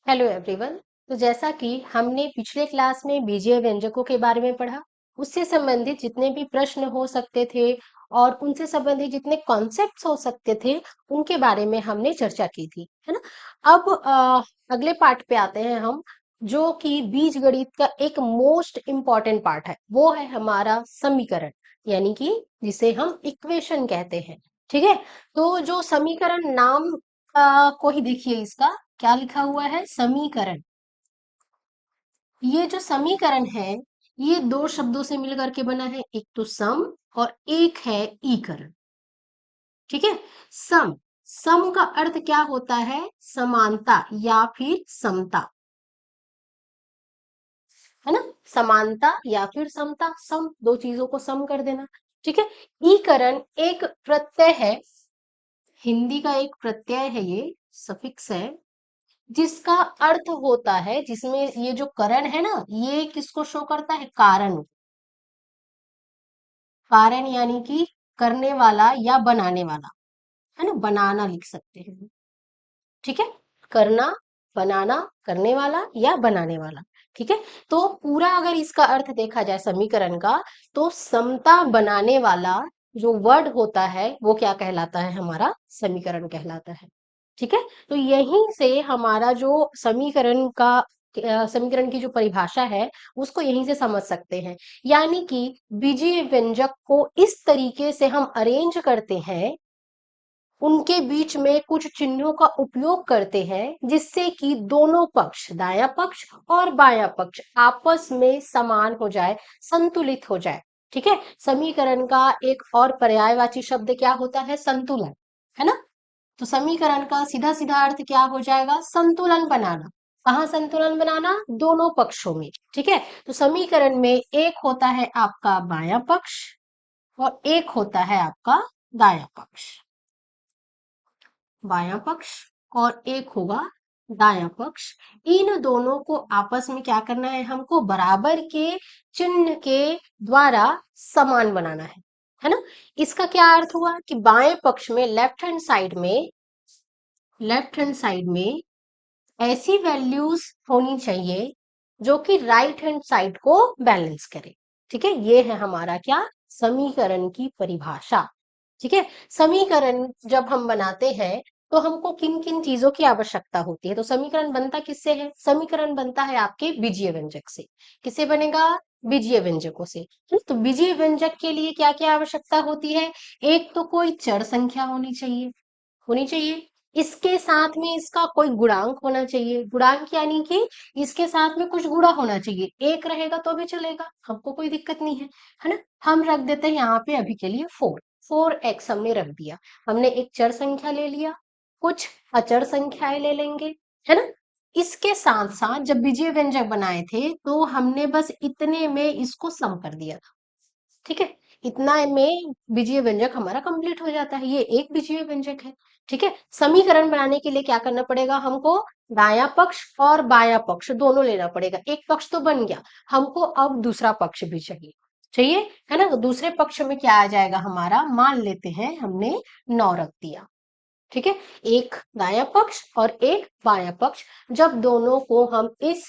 Hello everyone. तो जैसा कि हमने पिछले क्लास में बीजीय व्यंजकों के बारे में पढ़ा, उससे संबंधित जितने भी प्रश्न हो सकते थे और उनसे संबंधित जितने कॉन्सेप्ट्स हो सकते थे, उनके बारे में हमने चर्चा की थी, है ना। अब अगले पार्ट पे आते हैं हम, जो कि बीज गणित का एक मोस्ट इम्पॉर्टेंट पार्ट है। वो है हमारा समीकरण, यानी कि जिसे हम इक्वेशन कहते हैं। ठीक है। तो जो समीकरण नाम को ही देखिए, इसका क्या लिखा हुआ है, समीकरण। ये जो समीकरण है, ये दो शब्दों से मिलकर के बना है, एक तो सम और एक है ईकरण। ठीक है। सम, सम का अर्थ क्या होता है, समानता या फिर समता, है ना। समानता या फिर समता, सम दो चीजों को सम कर देना। ठीक है। ईकरण एक प्रत्यय है, हिंदी का एक प्रत्यय है, ये सफिक्स है, जिसका अर्थ होता है, जिसमें ये जो करण है ना, ये किसको शो करता है, कारण। कारण यानी कि करने वाला या बनाने वाला, है ना, बनाना लिख सकते हैं। ठीक है। करना, बनाना, करने वाला या बनाने वाला। ठीक है। तो पूरा अगर इसका अर्थ देखा जाए समीकरण का, तो समता बनाने वाला जो वर्ड होता है वो क्या कहलाता है, हमारा समीकरण कहलाता है। ठीक है। तो यहीं से हमारा जो समीकरण का समीकरण की जो परिभाषा है, उसको यहीं से समझ सकते हैं। यानी कि बीजीय व्यंजक को इस तरीके से हम अरेंज करते हैं, उनके बीच में कुछ चिन्हों का उपयोग करते हैं, जिससे कि दोनों पक्ष, दायां पक्ष और बायां पक्ष आपस में समान हो जाए, संतुलित हो जाए। ठीक है। समीकरण का एक और पर्यायवाची शब्द क्या होता है, संतुलन, है ना। तो समीकरण का सीधा सीधा अर्थ क्या हो जाएगा, संतुलन बनाना। कहाँ संतुलन बनाना, दोनों पक्षों में। ठीक है। तो समीकरण में एक होता है आपका बायां पक्ष और एक होता है आपका दायां पक्ष, बायां पक्ष और एक होगा दायां पक्ष। इन दोनों को आपस में क्या करना है, हमको बराबर के चिन्ह के द्वारा समान बनाना है ना। इसका क्या अर्थ हुआ कि बाएं पक्ष में, लेफ्ट हैंड साइड में ऐसी वैल्यूज होनी चाहिए जो कि राइट हैंड साइड को बैलेंस करे। ठीक है। ये है हमारा क्या, समीकरण की परिभाषा। ठीक है। समीकरण जब हम बनाते हैं, तो हमको किन किन चीजों की आवश्यकता होती है। तो समीकरण बनता किससे है, समीकरण बनता है आपके बीजीय व्यंजक से। किससे बनेगा, बीजीय व्यंजकों से। तो बीजीय व्यंजक के लिए क्या क्या आवश्यकता होती है, एक तो कोई चर संख्या होनी चाहिए। इसके साथ में इसका कोई गुणांक होना चाहिए, गुणांक यानी कि इसके साथ में कुछ गुणा होना चाहिए। एक रहेगा तो भी चलेगा, हमको कोई दिक्कत नहीं है ना। हम रख देते हैं यहाँ पे अभी के लिए 4x हमने रख दिया। हमने एक चर संख्या ले लिया, कुछ अचर संख्याएं ले लेंगे, है ना। इसके साथ साथ जब बीजीय व्यंजक बनाए थे, तो हमने बस इतने में इसको सम कर दिया था। ठीक है। इतना में बीजीय व्यंजक हमारा कंप्लीट हो जाता है, ये एक बीजीय व्यंजक है। ठीक है। समीकरण बनाने के लिए क्या करना पड़ेगा हमको, दायां पक्ष और बायां पक्ष दोनों लेना पड़ेगा। एक पक्ष तो बन गया, हमको अब दूसरा पक्ष भी चाहिए, चाहिए, है ना। तो दूसरे पक्ष में क्या आ जाएगा हमारा, मान लेते हैं हमने 9 रख दिया। ठीक है। एक दायां पक्ष और एक बायां पक्ष, जब दोनों को हम इस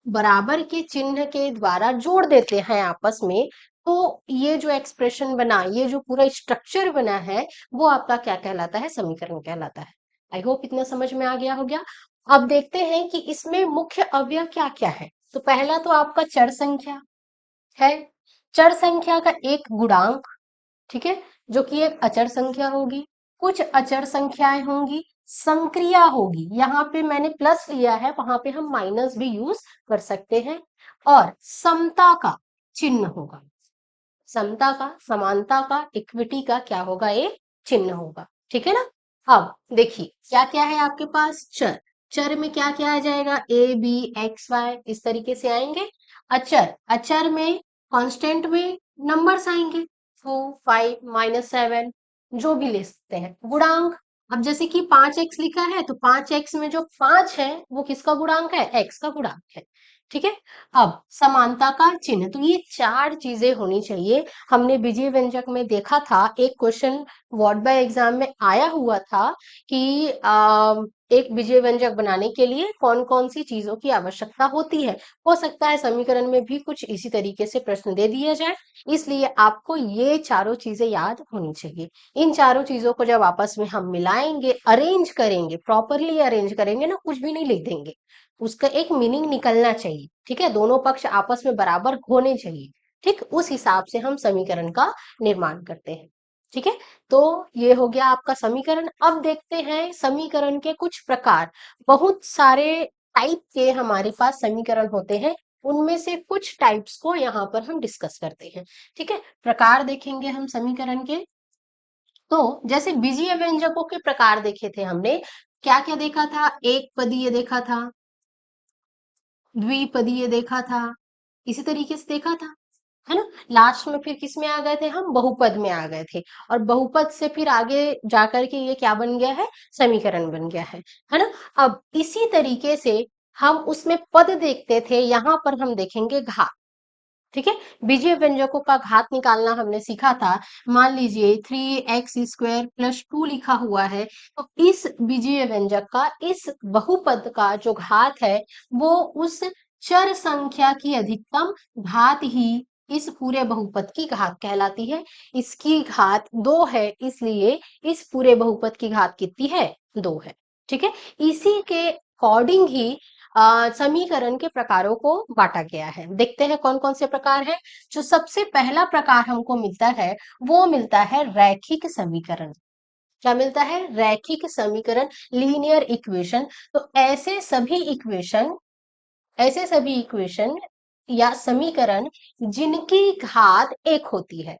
बराबर के चिन्ह के द्वारा जोड़ देते हैं आपस में, तो ये जो एक्सप्रेशन बना, ये जो पूरा स्ट्रक्चर बना है, वो आपका क्या कहलाता है, समीकरण कहलाता है। आई होप इतना समझ में आ गया हो गया। अब देखते हैं कि इसमें मुख्य अवयव क्या क्या है। तो पहला तो आपका चर संख्या है, चर संख्या का एक गुणांक, ठीक है, जो कि एक अचर संख्या होगी। कुछ अचर संख्याएं होंगी, संक्रिया होगी, यहाँ पे मैंने प्लस लिया है, वहां पे हम माइनस भी यूज कर सकते हैं। और समता का चिन्ह होगा, समता का, समानता का, इक्विटी का क्या होगा, एक चिन्ह होगा। ठीक है ना। अब देखिए क्या क्या है आपके पास, चर, चर में क्या क्या आ जाएगा, ए बी एक्स वाई, इस तरीके से आएंगे। अचर, अचर में कांस्टेंट में नंबर्स आएंगे, 2 5 -7, जो भी ले सकते हैं। गुणांक, अब जैसे कि 5x लिखा है, तो 5x में जो 5 है वो किसका गुणांक है, x का गुणांक है। ठीक है। अब समानता का चिन्ह, तो ये चार चीजें होनी चाहिए। हमने बीजीय व्यंजक में देखा था, एक क्वेश्चन बोर्ड बाय एग्जाम में आया हुआ था कि एक विजय व्यंजक बनाने के लिए कौन कौन सी चीजों की आवश्यकता होती है। हो सकता है समीकरण में भी कुछ इसी तरीके से प्रश्न दे दिया जाए, इसलिए आपको ये चारों चीजें याद होनी चाहिए। इन चारों चीजों को जब आपस में हम मिलाएंगे, अरेंज करेंगे, प्रॉपरली अरेंज करेंगे ना, कुछ भी नहीं लिख देंगे, उसका एक मीनिंग निकलना चाहिए। ठीक है, दोनों पक्ष आपस में बराबर होने चाहिए। ठीक, उस हिसाब से हम समीकरण का निर्माण करते हैं। ठीक है, तो ये हो गया आपका समीकरण। अब देखते हैं समीकरण के कुछ प्रकार। बहुत सारे टाइप के हमारे पास समीकरण होते हैं, उनमें से कुछ टाइप्स को यहाँ पर हम डिस्कस करते हैं। ठीक है, प्रकार देखेंगे हम समीकरण के। तो जैसे बीजीय व्यंजकों के प्रकार देखे थे हमने, क्या क्या देखा था? एक पदीय देखा था, द्विपदीय देखा था, इसी तरीके से देखा था, है ना। लास्ट में फिर किस में आ गए थे हम? बहुपद में आ गए थे। और बहुपद से फिर आगे जाकर के ये क्या बन गया है? समीकरण बन गया है ना। अब इसी तरीके से हम उसमें पद देखते थे, यहाँ पर हम देखेंगे घात। ठीक है, बीजीय व्यंजकों का घात निकालना हमने सीखा था। मान लीजिए 3x² + 2 लिखा हुआ है, तो इस बीजीय व्यंजक का, इस बहुपद का जो घात है, वो उस चर संख्या की अधिकतम घात ही इस पूरे बहुपद की घात कहलाती है। इसकी घात 2 है, इसलिए इस पूरे बहुपद की घात कितनी है? 2 है। ठीक है, इसी के अकॉर्डिंग ही समीकरण के प्रकारों को बांटा गया है। देखते हैं कौन कौन से प्रकार हैं। जो सबसे पहला प्रकार हमको मिलता है, वो मिलता है रैखिक समीकरण। क्या मिलता है? रैखिक समीकरण, लीनियर इक्वेशन। तो ऐसे सभी इक्वेशन या समीकरण जिनकी घात एक होती है,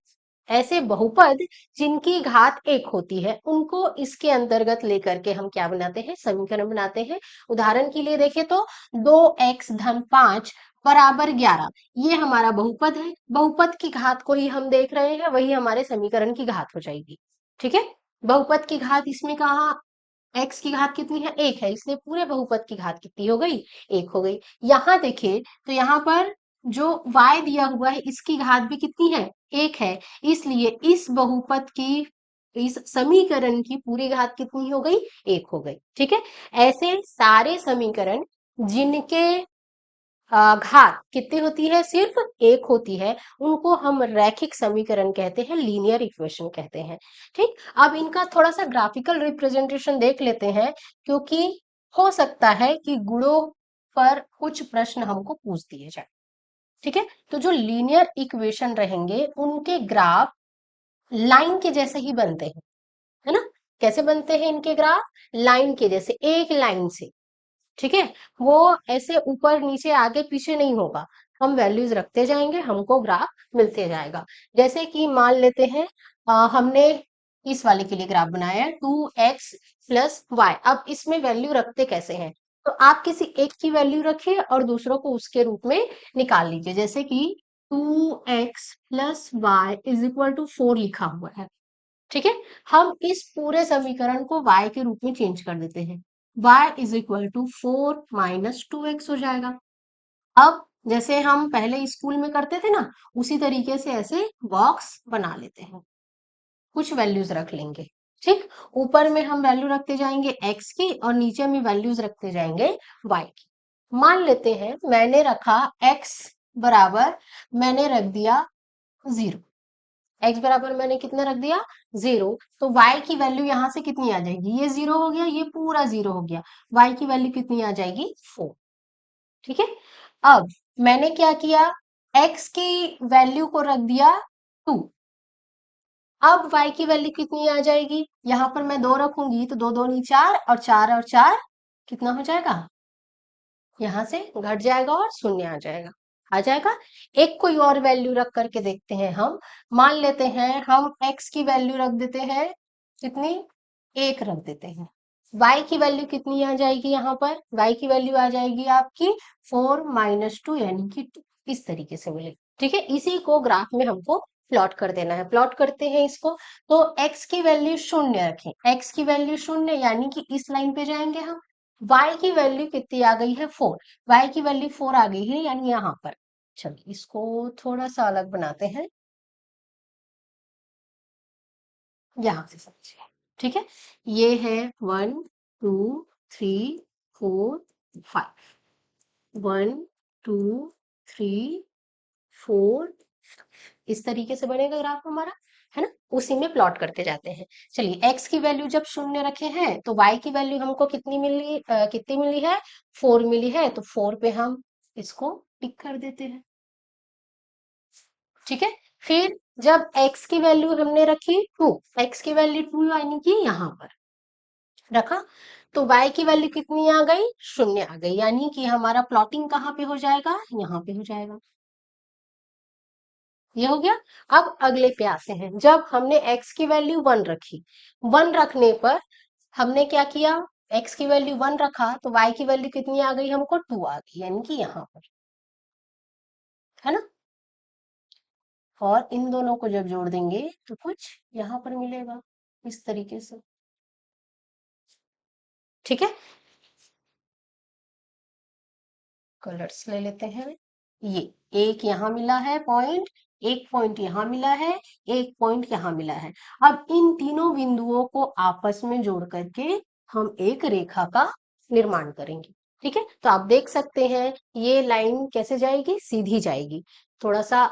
ऐसे बहुपद जिनकी घात एक होती है, उनको इसके अंतर्गत लेकर के हम क्या बनाते हैं? समीकरण बनाते हैं। उदाहरण के लिए देखें तो 2x-5 = 11, ये हमारा बहुपद है। बहुपद की घात को ही हम देख रहे हैं, वही हमारे समीकरण की घात हो जाएगी। ठीक है, बहुपद की घात इसमें कहा, x की घात कितनी है? 1 है, इसलिए पूरे बहुपद की घात कितनी हो गई? 1 हो गई। यहाँ देखें तो यहाँ पर जो y दिया हुआ है, इसकी घात भी कितनी है? 1 है, इसलिए इस बहुपद की, इस समीकरण की पूरी घात कितनी हो गई? 1 हो गई। ठीक है, ऐसे सारे समीकरण जिनके घात कितनी होती है? सिर्फ 1 होती है, उनको हम रैखिक समीकरण कहते हैं, लीनियर इक्वेशन कहते हैं। ठीक, अब इनका थोड़ा सा ग्राफिकल रिप्रेजेंटेशन देख लेते हैं, क्योंकि हो सकता है कि गुणों पर कुछ प्रश्न हमको पूछ दिए जाए। ठीक है, तो जो लीनियर इक्वेशन रहेंगे, उनके ग्राफ लाइन के जैसे ही बनते हैं, है ना। कैसे बनते हैं इनके ग्राफ? लाइन के जैसे, एक लाइन से। ठीक है, वो ऐसे ऊपर नीचे आगे पीछे नहीं होगा, हम वैल्यूज रखते जाएंगे, हमको ग्राफ मिलते जाएगा। जैसे कि मान लेते हैं हमने इस वाले के लिए ग्राफ बनाया है 2x+y। अब इसमें वैल्यू रखते कैसे हैं? तो आप किसी एक की वैल्यू रखिए और दूसरों को उसके रूप में निकाल लीजिए। जैसे कि 2x+y = 4 लिखा हुआ है। ठीक है, हम इस पूरे समीकरण को y के रूप में चेंज कर देते हैं। y = 4 - 2x हो जाएगा। अब जैसे हम पहले स्कूल में करते थे ना, उसी तरीके से ऐसे बॉक्स बना लेते हैं, कुछ वैल्यूज रख लेंगे। ठीक, ऊपर में हम वैल्यू रखते जाएंगे x की और नीचे में वैल्यूज रखते जाएंगे y की। मान लेते हैं मैंने रखा x बराबर, मैंने रख दिया 0। x बराबर मैंने कितना रख दिया? 0। तो y की वैल्यू यहां से कितनी आ जाएगी? ये 0 हो गया, ये पूरा 0 हो गया। y की वैल्यू कितनी आ जाएगी? 4। ठीक है, अब मैंने क्या किया? x की वैल्यू को रख दिया 2। अब y की वैल्यू कितनी आ जाएगी? यहां पर मैं 2 रखूंगी तो 2 दूनी 4, और 4 और 4 कितना हो जाएगा? यहां से घट जाएगा और शून्य आ जाएगा। आ जाएगा। एक कोई और वैल्यू रख करके देखते हैं हम। मान लेते हैं हम x की वैल्यू रख देते हैं कितनी? 1 रख देते हैं। y की वैल्यू कितनी आ जाएगी? यहाँ पर y की वैल्यू आ जाएगी आपकी 4 - 2 यानी कि 2। इस तरीके से मिलेगी। ठीक है, इसी को ग्राफ में हमको प्लॉट कर देना है। प्लॉट करते हैं इसको। तो x की वैल्यू 0 रखें, x की वैल्यू 0 यानी कि इस लाइन पे जाएंगे हम। y की वैल्यू कितनी आ गई है? 4। y की वैल्यू 4 आ गई है, यानी यहाँ पर। चलिए इसको थोड़ा सा अलग बनाते हैं। यहां से समझिए। ठीक है, ये है 1 2 3 4 5, 1 2 3 4, इस तरीके से बनेगा ग्राफ हमारा, है ना। उसी में प्लॉट करते जाते हैं। चलिए, एक्स की वैल्यू जब शून्य रखे हैं तो वाई की वैल्यू हमको कितनी मिली है, 4 मिली है, तो 4 पे हम इसको टिक कर देते हैं। ठीक है, फिर जब x की वैल्यू हमने रखी 2, x की वैल्यू 2 यानी कि यहाँ पर रखा, तो y की वैल्यू कितनी आ गई, शून्य आ गई, यानी कि हमारा प्लॉटिंग कहाँ पे हो जाएगा, यहाँ पे हो जाएगा। ये हो गया। अब अगले पे आते हैं, जब हमने x की वैल्यू 1 रखी, 1 रखने पर हमने क्या किया, x की वैल्यू 1 रखा तो y की वैल्यू कितनी आ गई, हमको 2 आ गई, यानी कि यहाँ पर, है ना। और इन दोनों को जब जोड़ देंगे तो कुछ यहाँ पर मिलेगा इस तरीके से। ठीक है, कलर्स ले लेते हैं। ये एक यहाँ मिला है पॉइंट, एक पॉइंट यहाँ मिला है, एक पॉइंट यहाँ मिला है। अब इन तीनों बिंदुओं को आपस में जोड़ करके हम एक रेखा का निर्माण करेंगे। ठीक है, तो आप देख सकते हैं ये लाइन कैसे जाएगी, सीधी जाएगी। थोड़ा सा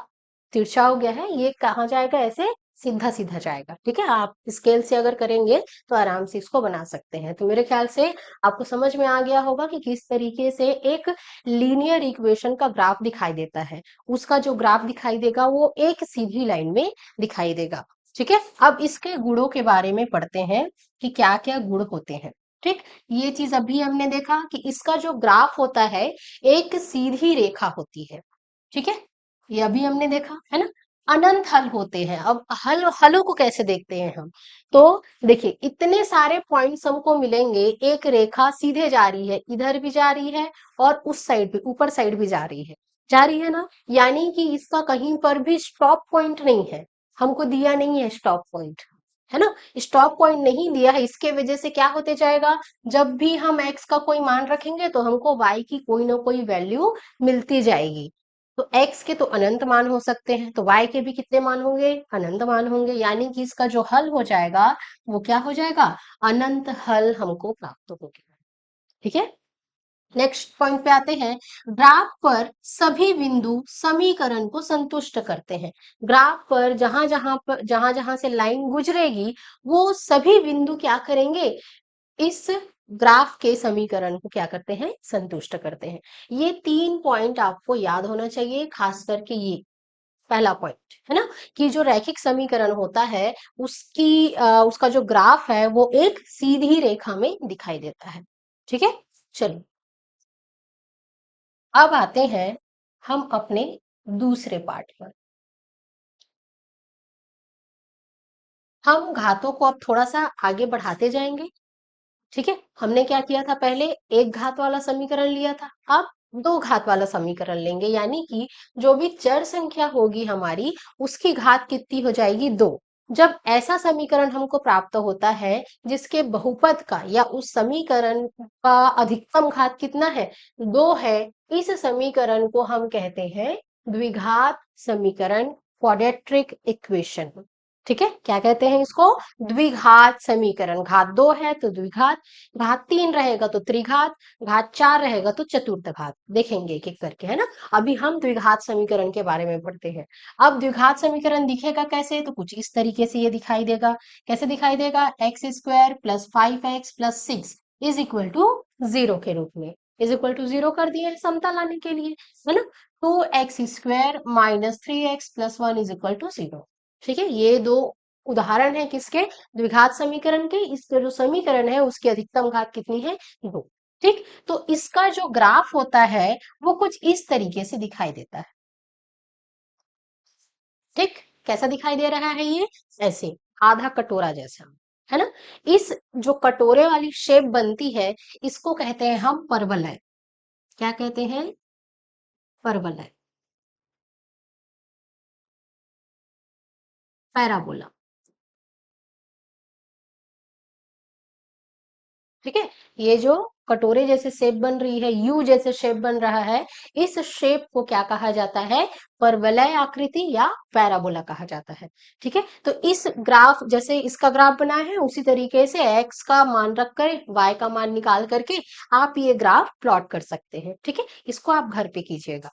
तिरछा हो गया है, ये कहाँ जाएगा, ऐसे सीधा सीधा जाएगा। ठीक है, आप स्केल से अगर करेंगे तो आराम से इसको बना सकते हैं। तो मेरे ख्याल से आपको समझ में आ गया होगा कि किस तरीके से एक लीनियर इक्वेशन का ग्राफ दिखाई देता है। उसका जो ग्राफ दिखाई देगा वो एक सीधी लाइन में दिखाई देगा। ठीक है, अब इसके गुणों के बारे में पढ़ते हैं कि क्या क्या गुण होते हैं। ठीक, ये चीज अभी हमने देखा कि इसका जो ग्राफ होता है एक सीधी रेखा होती है। ठीक है, ये अभी हमने देखा है ना। अनंत हल होते हैं। अब हलों को कैसे देखते हैं हम, तो देखिए इतने सारे पॉइंट्स हमको मिलेंगे, एक रेखा सीधे जा रही है, इधर भी जा रही है और उस साइड भी, ऊपर साइड भी जा रही है ना, यानी कि इसका कहीं पर भी स्टॉप पॉइंट नहीं है, हमको दिया नहीं है स्टॉप पॉइंट, है ना। स्टॉप पॉइंट नहीं दिया है, इसके वजह से क्या होते जाएगा, जब भी हम x का कोई मान रखेंगे तो हमको y की कोई ना कोई वैल्यू मिलती जाएगी। तो x के तो अनंत मान हो सकते हैं, तो y के भी कितने मान होंगे, अनंत मान होंगे, यानी कि इसका जो हल हो जाएगा वो क्या हो जाएगा, अनंत हल हमको प्राप्त हो गया। ठीक है, नेक्स्ट पॉइंट पे आते हैं। ग्राफ पर सभी बिंदु समीकरण को संतुष्ट करते हैं। ग्राफ पर जहां जहां से लाइन गुजरेगी वो सभी बिंदु क्या करेंगे, इस ग्राफ के समीकरण को क्या करते हैं, संतुष्ट करते हैं। ये 3 पॉइंट आपको याद होना चाहिए, खास करके ये पहला पॉइंट है ना, कि जो रैखिक समीकरण होता है उसका जो ग्राफ है वो एक सीधी रेखा में दिखाई देता है। ठीक है, चलो अब आते हैं हम अपने दूसरे पार्ट पर। हम घातों को अब थोड़ा सा आगे बढ़ाते जाएंगे। ठीक है, हमने क्या किया था, पहले एक घात वाला समीकरण लिया था, अब दो घात वाला समीकरण लेंगे, यानी कि जो भी चर संख्या होगी हमारी उसकी घात कितनी हो जाएगी, 2। जब ऐसा समीकरण हमको प्राप्त होता है जिसके बहुपद का या उस समीकरण का अधिकतम घात कितना है, 2 है, इस समीकरण को हम कहते हैं द्विघात समीकरण, क्वाड्रेटिक इक्वेशन। ठीक है, क्या कहते हैं इसको, द्विघात समीकरण। घात 2 है तो द्विघात, घात 3 रहेगा तो त्रिघात, घात 4 रहेगा तो चतुर्थ घात। देखेंगे एक एक करके, है ना। अभी हम द्विघात समीकरण के बारे में पढ़ते हैं। अब द्विघात समीकरण दिखेगा कैसे, तो कुछ इस तरीके से ये दिखाई देगा। कैसे दिखाई देगा, x² + 5x + 6 is equal to 0 के रूप में, इज इक्वल टू 0 कर दिए हैं समता लाने के लिए, है ना। 2x² - 3x + 1 is equal to 0। ठीक है, ये दो उदाहरण है किसके, द्विघात समीकरण के। इसका जो समीकरण है उसकी अधिकतम घात कितनी है, 2। ठीक, तो इसका जो ग्राफ होता है वो कुछ इस तरीके से दिखाई देता है। ठीक, कैसा दिखाई दे रहा है ये, ऐसे आधा कटोरा जैसा, है ना। इस जो कटोरे वाली शेप बनती है इसको कहते हैं हम परवलय। क्या कहते हैं, परवलय, पैराबोला। ठीक है, ये जो कटोरे जैसे शेप बन रही है, यू जैसे शेप बन रहा है, इस शेप को क्या कहा जाता है? परवलय आकृति या पैराबोला कहा जाता है। ठीक है, तो इस ग्राफ, जैसे इसका ग्राफ बना है उसी तरीके से एक्स का मान रख कर वाई का मान निकाल करके आप ये ग्राफ प्लॉट कर सकते हैं। ठीक है, इसको आप घर पे कीजिएगा।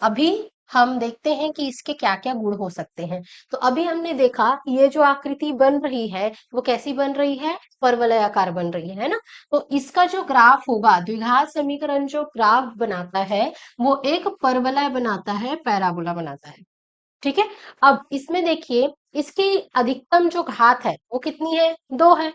अभी हम देखते हैं कि इसके क्या क्या गुण हो सकते हैं। तो अभी हमने देखा ये जो आकृति बन रही है वो कैसी बन रही है? परवलयाकार बन रही है ना। तो इसका जो ग्राफ होगा, द्विघात समीकरण जो ग्राफ बनाता है वो एक परवलय बनाता है, पैराबोला बनाता है। ठीक है, अब इसमें देखिए इसकी अधिकतम जो घात है वो कितनी है? 2 है।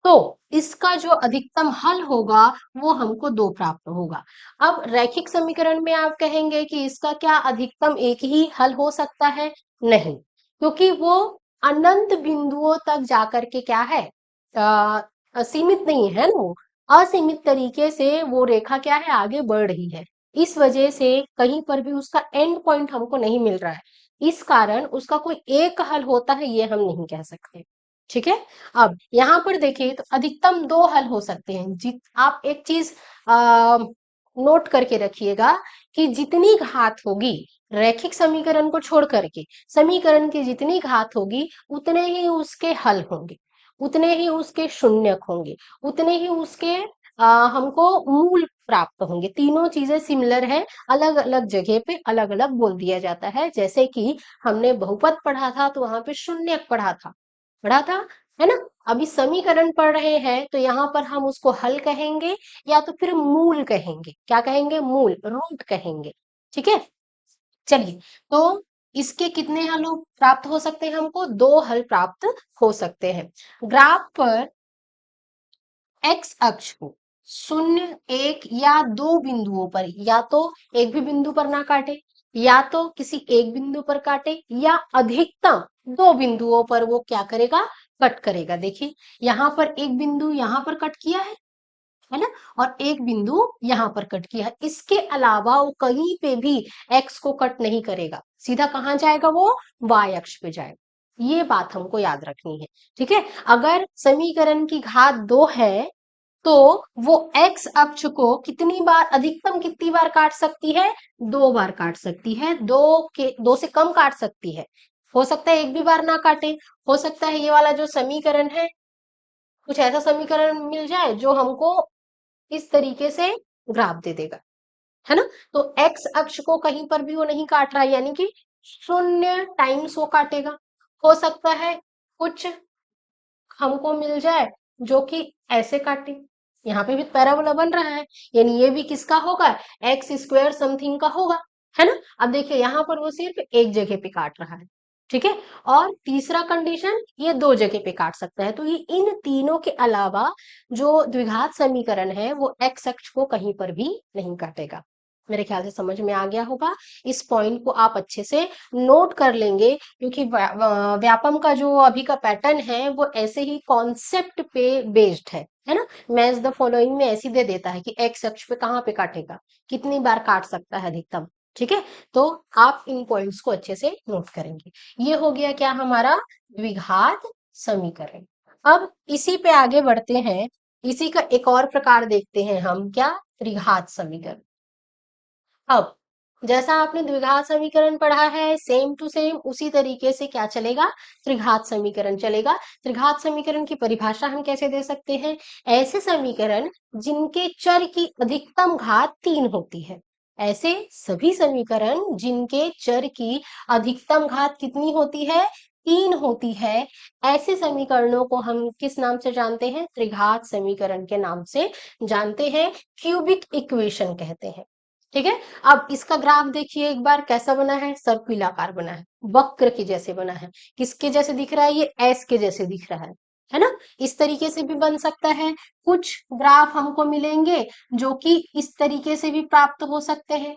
तो इसका जो अधिकतम हल होगा वो हमको 2 प्राप्त होगा। अब रैखिक समीकरण में आप कहेंगे कि इसका क्या अधिकतम एक ही हल हो सकता है? नहीं, क्योंकि वो अनंत बिंदुओं तक जाकर के क्या है, सीमित नहीं है ना, वो असीमित तरीके से वो रेखा क्या है, आगे बढ़ रही है। इस वजह से कहीं पर भी उसका एंड पॉइंट हमको नहीं मिल रहा है। इस कारण उसका कोई एक हल होता है ये हम नहीं कह सकते। ठीक है, अब यहाँ पर देखिए तो अधिकतम 2 हल हो सकते हैं। आप एक चीज नोट करके रखिएगा कि जितनी घात होगी रैखिक समीकरण को छोड़ करके, समीकरण की जितनी घात होगी उतने ही उसके हल होंगे, उतने ही उसके शून्यक होंगे, उतने ही उसके हमको मूल प्राप्त होंगे। तीनों चीजें सिमिलर है, अलग अलग जगह पे अलग अलग बोल दिया जाता है। जैसे कि हमने बहुपद पढ़ा था तो वहां पे शून्यक पढ़ा था, है ना। अभी समीकरण पढ़ रहे हैं तो यहाँ पर हम उसको हल कहेंगे या तो फिर मूल कहेंगे। क्या कहेंगे? मूल, रूट कहेंगे। ठीक है, चलिए, तो इसके कितने हल प्राप्त हो सकते हैं? हमको 2 हल प्राप्त हो सकते हैं। ग्राफ पर एक्स अक्ष को 0, 1 या 2 बिंदुओं पर, या तो एक भी बिंदु पर ना काटे, या तो किसी एक बिंदु पर काटे, या अधिकतम 2 बिंदुओं पर वो क्या करेगा? कट करेगा। देखिए यहाँ पर एक बिंदु यहाँ पर कट किया है ना, और एक बिंदु यहाँ पर कट किया है। इसके अलावा वो कहीं पे भी एक्स को कट नहीं करेगा, सीधा कहाँ जाएगा? वो वाई अक्ष पे जाएगा। ये बात हमको याद रखनी है। ठीक है, अगर समीकरण की घात 2 है तो वो एक्स अक्ष को कितनी बार, अधिकतम कितनी बार काट सकती है? 2 बार काट सकती है। 2 से कम काट सकती है। हो सकता है एक भी बार ना काटे, हो सकता है ये वाला जो समीकरण है कुछ ऐसा समीकरण मिल जाए जो हमको इस तरीके से ग्राफ दे देगा, है ना। तो एक्स अक्ष को कहीं पर भी वो नहीं काट रहा है, यानी कि 0 टाइम्स वो काटेगा। हो सकता है कुछ हमको मिल जाए जो कि ऐसे काटे, यहाँ पे भी पैराबोला बन रहा है, यानी ये भी किसका होगा? एक्स स्क्वायर समथिंग का होगा, है ना। अब देखिए यहाँ पर वो सिर्फ एक जगह पे काट रहा है। ठीक है, और तीसरा कंडीशन, ये 2 जगह पे काट सकता है। तो ये इन तीनों के अलावा जो द्विघात समीकरण है वो एक्स अक्ष को कहीं पर भी नहीं काटेगा। मेरे ख्याल से समझ में आ गया होगा। इस पॉइंट को आप अच्छे से नोट कर लेंगे, क्योंकि व्यापम का जो अभी का पैटर्न है वो ऐसे ही कॉन्सेप्ट पे बेस्ड है ना। मैच द फॉलोइंग में ऐसी दे देता है कि एक्स अक्ष पे कहाँ पे काटेगा, कितनी बार काट सकता है अधिकतम। ठीक है, तो आप इन पॉइंट्स को अच्छे से नोट करेंगे। ये हो गया क्या हमारा? द्विघात समीकरण। अब इसी पे आगे बढ़ते हैं, इसी का एक और प्रकार देखते हैं हम, क्या? त्रिघात समीकरण। अब जैसा आपने द्विघात समीकरण पढ़ा है सेम टू सेम उसी तरीके से क्या चलेगा? त्रिघात समीकरण चलेगा। त्रिघात समीकरण की परिभाषा हम कैसे दे सकते हैं? ऐसे समीकरण जिनके चर की अधिकतम घात 3 होती है। ऐसे सभी समीकरण जिनके चर की अधिकतम घात कितनी होती है? 3 होती है। ऐसे समीकरणों को हम किस नाम से जानते हैं? त्रिघात समीकरण के नाम से जानते हैं, क्यूबिक इक्वेशन कहते हैं। ठीक है, अब इसका ग्राफ देखिए एक बार कैसा बना है? सर्कुलाकार बना है, वक्र के जैसे बना है। किसके जैसे दिख रहा है? ये एस के जैसे दिख रहा है ना। इस तरीके से भी बन सकता है। कुछ ग्राफ हमको मिलेंगे जो कि इस तरीके से भी प्राप्त हो सकते हैं,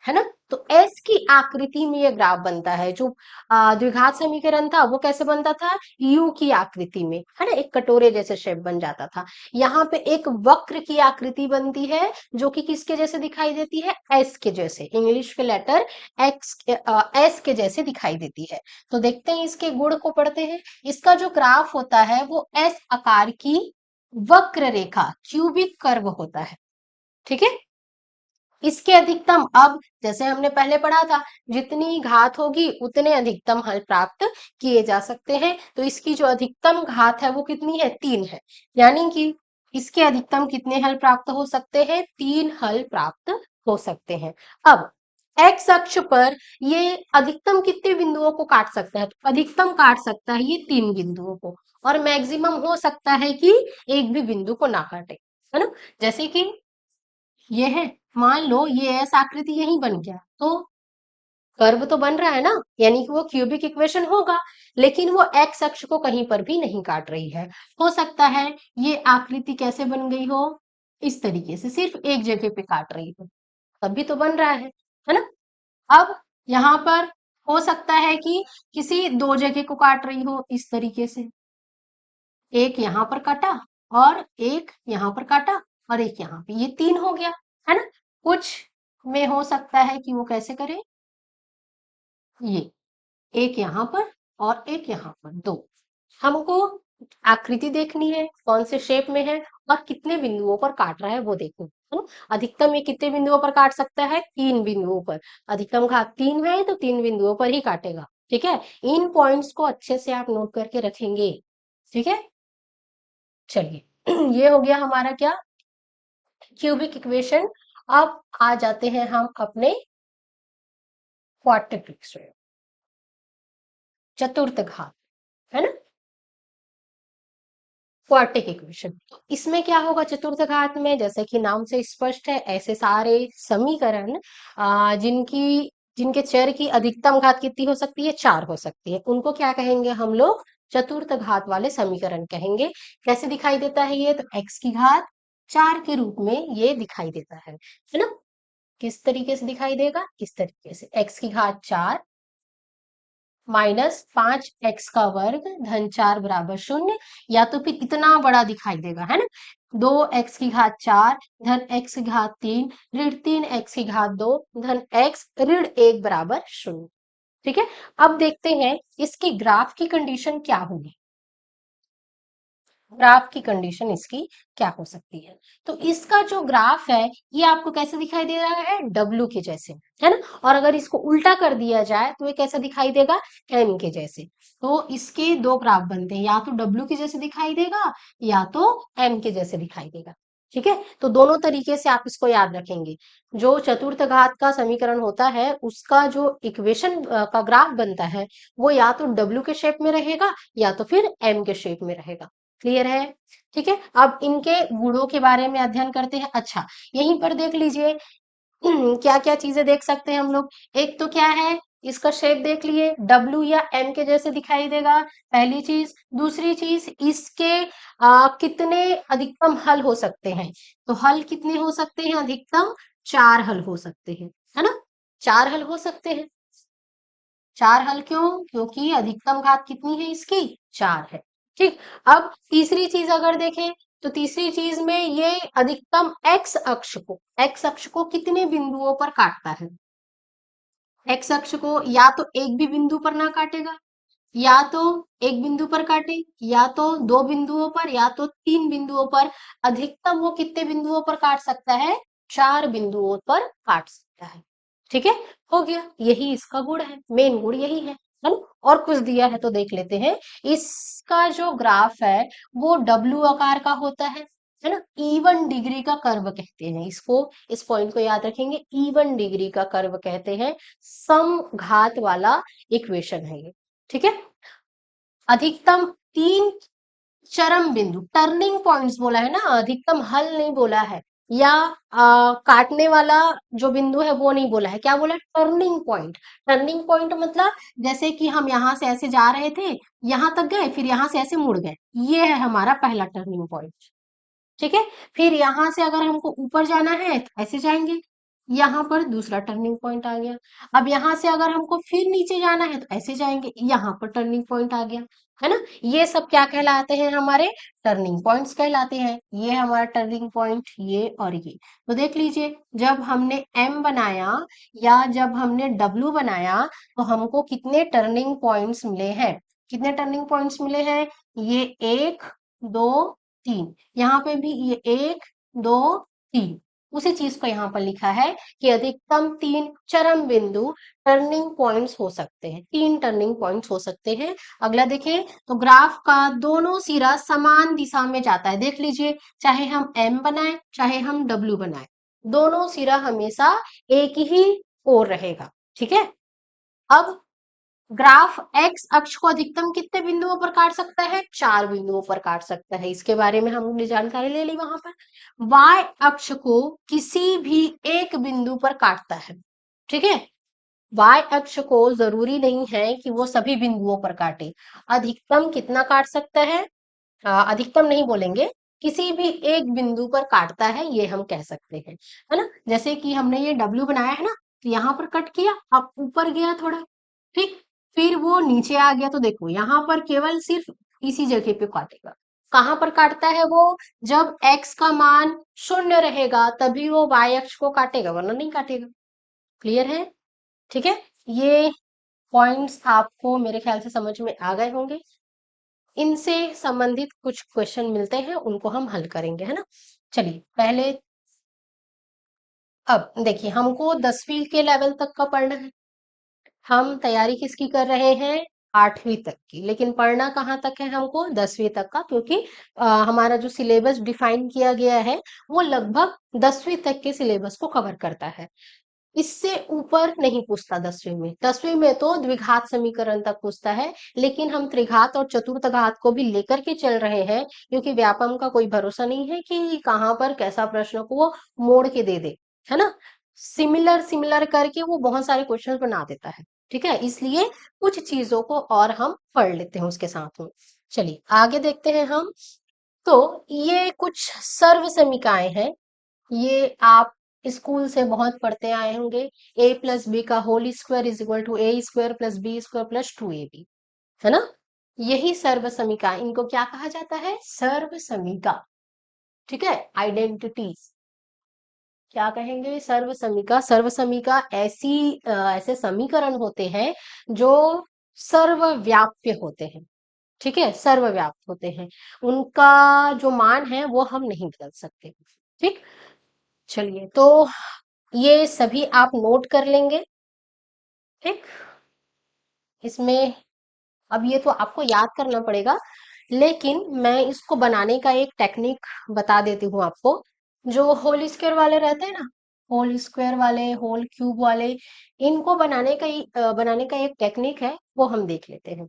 है ना। तो एस की आकृति में ये ग्राफ बनता है। जो द्विघात समीकरण था वो कैसे बनता था? यू की आकृति में, है ना, एक कटोरे जैसे शेप बन जाता था। यहाँ पे एक वक्र की आकृति बनती है जो कि किसके जैसे दिखाई देती है? एस के जैसे, इंग्लिश के लेटर एस के जैसे दिखाई देती है। तो देखते हैं इसके गुण को पढ़ते हैं। इसका जो ग्राफ होता है वो एस आकार की वक्र रेखा क्यूबिक कर्व होता है। ठीक है, इसके अधिकतम, अब जैसे हमने पहले पढ़ा था, जितनी घात होगी उतने अधिकतम हल प्राप्त किए जा सकते हैं। तो इसकी जो अधिकतम घात है वो कितनी है, 3 है। यानी कि इसके अधिकतम कितने हल प्राप्त हो सकते हैं, 3 हल प्राप्त हो सकते हैं। अब एक्स अक्ष पर ये अधिकतम कितने बिंदुओं को काट सकता है, तो अधिकतम काट सकता है ये 3 बिंदुओं को, और मैक्सिमम हो सकता है कि एक भी बिंदु को ना काटे, है ना। जैसे कि ये है, मान लो ये ऐसा आकृति यही बन गया, तो कर्व तो बन रहा है ना, यानी कि वो क्यूबिक इक्वेशन होगा, लेकिन वो एक्स अक्ष को कहीं पर भी नहीं काट रही है। हो सकता है ये आकृति कैसे बन गई हो, इस तरीके से सिर्फ एक जगह पे काट रही हो, तब भी तो बन रहा है ना। अब यहाँ पर हो सकता है कि किसी दो जगह को काट रही हो, इस तरीके से, एक यहाँ पर काटा और एक यहाँ पर काटा और एक यहाँ पे, ये 3 हो गया, है ना। कुछ में हो सकता है कि वो कैसे करे, ये एक यहाँ पर और एक यहाँ पर, दो। हमको आकृति देखनी है, कौन से शेप में है और कितने बिंदुओं पर काट रहा है वो देखो, है ना। अधिकतम ये कितने बिंदुओं पर काट सकता है, 3 बिंदुओं पर। अधिकतम घात 3 है तो 3 बिंदुओं पर ही काटेगा। ठीक है, इन पॉइंट्स को अच्छे से आप नोट करके रखेंगे। ठीक है, चलिए ये हो गया हमारा क्या, क्यूबिक इक्वेशन। अब आ जाते हैं हम अपने क्वाड्रेटिक्स में, चतुर्थ घात, है ना, क्वाड्रेटिक इक्वेशन। इसमें क्या होगा चतुर्थ घात में, जैसे कि नाम से स्पष्ट है, ऐसे सारे समीकरण जिनकी जिनके चर की अधिकतम घात कितनी हो सकती है, 4 हो सकती है, उनको क्या कहेंगे हम लोग, चतुर्थ घात वाले समीकरण कहेंगे। कैसे दिखाई देता है ये, तो एक्स की घात 4 के रूप में ये दिखाई देता है ना। किस तरीके से दिखाई देगा, इस तरीके से, एक्स की घात 4 -5 एक्स का वर्ग धन 4 बराबर 0, या तो फिर इतना बड़ा दिखाई देगा, है ना, 2 एक्स की घात 4 धन एक्स की घात 3 ऋण 3 एक्स की घात 2 धन एक्स ऋण 1 बराबर 0। ठीक है, अब देखते हैं इसकी ग्राफ की कंडीशन क्या होगी, ग्राफ की कंडीशन इसकी क्या हो सकती है। तो इसका जो ग्राफ है ये आपको कैसे दिखाई दे रहा है, डब्लू के जैसे, है ना। और अगर इसको उल्टा कर दिया जाए तो ये कैसा दिखाई देगा, एम के जैसे। तो इसके दो ग्राफ बनते हैं, या तो डब्लू के जैसे दिखाई देगा या तो एम के जैसे दिखाई देगा। ठीक है, तो दोनों तरीके से आप इसको याद रखेंगे। जो चतुर्थ घात का समीकरण होता है उसका जो इक्वेशन का ग्राफ बनता है वो या तो डब्लू के शेप में रहेगा या तो फिर एम के शेप में रहेगा। क्लियर है, ठीक है। अब इनके गुणों के बारे में अध्ययन करते हैं। अच्छा, यहीं पर देख लीजिए क्या क्या चीजें देख सकते हैं हम लोग। एक तो क्या है, इसका शेप देख लिए, डब्ल्यू या एम के जैसे दिखाई देगा, पहली चीज। दूसरी चीज, इसके कितने अधिकतम हल हो सकते हैं, तो हल कितने हो सकते हैं, अधिकतम 4 हल हो सकते हैं, है ना। 4 हल हो सकते हैं, 4 हल क्यों, क्योंकि अधिकतम घात कितनी है इसकी, 4 है। ठीक, अब तीसरी चीज अगर देखें तो तीसरी चीज में ये अधिकतम एक्स अक्ष को कितने बिंदुओं पर काटता है। एक्स अक्ष को या तो एक भी बिंदु पर ना काटेगा, या तो एक बिंदु पर काटे, या तो दो बिंदुओं पर, या तो 3 बिंदुओं पर। अधिकतम वो कितने बिंदुओं पर काट सकता है, 4 बिंदुओं पर काट सकता है। ठीक है, हो गया, यही इसका गुण है, मेन गुण यही है ना। और कुछ दिया है तो देख लेते हैं। इसका जो ग्राफ है वो डब्लू आकार का होता है ना। इवन डिग्री का कर्व कहते हैं इसको, इस पॉइंट को याद रखेंगे, इवन डिग्री का कर्व कहते हैं, सम घात वाला इक्वेशन है ये। ठीक है, अधिकतम 3 चरम बिंदु, टर्निंग पॉइंट्स बोला है ना, अधिकतम हल नहीं बोला है, या काटने वाला जो बिंदु है वो नहीं बोला है, क्या बोला, टर्निंग पॉइंट। टर्निंग पॉइंट मतलब जैसे कि हम यहाँ से ऐसे जा रहे थे, यहाँ तक गए, फिर यहाँ से ऐसे मुड़ गए, ये है हमारा पहला टर्निंग पॉइंट। ठीक है, फिर यहां से अगर हमको ऊपर जाना है तो ऐसे जाएंगे, यहाँ पर दूसरा टर्निंग पॉइंट आ गया। अब यहाँ से अगर हमको फिर नीचे जाना है तो ऐसे जाएंगे, यहाँ पर टर्निंग पॉइंट आ गया, है ना। ये सब क्या कहलाते हैं, हमारे टर्निंग पॉइंट्स कहलाते हैं। ये हमारा टर्निंग पॉइंट, ये और ये। तो देख लीजिए, जब हमने एम बनाया या जब हमने डब्ल्यू बनाया तो हमको कितने टर्निंग पॉइंट्स मिले हैं, कितने टर्निंग पॉइंट्स मिले हैं, ये 1 2 3। यहाँ पे भी ये 1 2 3 उसी चीज को यहाँ पर लिखा है कि अधिकतम 3 चरम बिंदु टर्निंग पॉइंट्स हो सकते हैं, 3 टर्निंग पॉइंट्स हो सकते हैं। अगला देखें तो ग्राफ का दोनों सिरा समान दिशा में जाता है, देख लीजिए, चाहे हम एम बनाए चाहे हम डब्ल्यू बनाए, दोनों सिरा हमेशा एक ही ओर रहेगा। ठीक है, अब ग्राफ एक्स अक्ष को अधिकतम कितने बिंदुओं पर काट सकता है? 4 बिंदुओं पर काट सकता है, इसके बारे में हमने जानकारी ले ली वहां पर। वाई अक्ष को किसी भी एक बिंदु पर काटता है। ठीक है, वाई अक्ष को जरूरी नहीं है कि वो सभी बिंदुओं पर काटे, अधिकतम कितना काट सकता है? अधिकतम नहीं बोलेंगे, किसी भी एक बिंदु पर काटता है ये हम कह सकते हैं, है ना। जैसे कि हमने ये डब्ल्यू बनाया है ना, तो यहाँ पर कट किया, अब ऊपर गया थोड़ा, ठीक, फिर वो नीचे आ गया, तो देखो यहाँ पर केवल सिर्फ इसी जगह पे काटेगा। कहाँ पर काटता है वो? जब x का मान 0 रहेगा तभी वो y अक्ष को काटेगा, वरना नहीं काटेगा। क्लियर है? ठीक है, ये पॉइंट्स आपको मेरे ख्याल से समझ में आ गए होंगे। इनसे संबंधित कुछ क्वेश्चन मिलते हैं, उनको हम हल करेंगे, है ना। चलिए पहले, अब देखिए, हमको 10वीं के लेवल तक का पढ़ना है। हम तैयारी किसकी कर रहे हैं? 8वीं तक की, लेकिन पढ़ना कहाँ तक है हमको? 10वीं तक का, क्योंकि हमारा जो सिलेबस डिफाइन किया गया है वो लगभग 10वीं तक के सिलेबस को कवर करता है। इससे ऊपर नहीं पूछता 10वीं में। 10वीं में तो द्विघात समीकरण तक पूछता है, लेकिन हम त्रिघात और चतुर्थ घात को भी लेकर के चल रहे हैं, क्योंकि व्यापम का कोई भरोसा नहीं है कि कहाँ पर कैसा प्रश्न को वो मोड़ के दे दे, है ना। सिमिलर सिमिलर करके वो बहुत सारे क्वेश्चन बना देता है। ठीक है, इसलिए कुछ चीजों को और हम पढ़ लेते हैं उसके साथ में। चलिए आगे देखते हैं हम। तो ये कुछ सर्व समीकाएं हैं, ये आप स्कूल से बहुत पढ़ते आए होंगे। ए प्लस बी का whole square is equal to A square plus B square plus 2ab, है ना। यही सर्व समीका, इनको क्या कहा जाता है? सर्व समीका। ठीक है, आइडेंटिटीज क्या कहेंगे? सर्व समीका। सर्व समीका ऐसे समीकरण होते हैं जो सर्वव्याप्य होते हैं। ठीक है, सर्वव्याप्त होते हैं, उनका जो मान है वो हम नहीं बदल सकते। ठीक, चलिए तो ये सभी आप नोट कर लेंगे। ठीक, इसमें अब ये तो आपको याद करना पड़ेगा, लेकिन मैं इसको बनाने का एक टेक्निक बता देती हूँ आपको। जो होल स्क्वायर वाले रहते हैं ना, होल स्क्वायर वाले, होल क्यूब वाले, इनको बनाने का एक टेक्निक है, वो हम देख लेते हैं।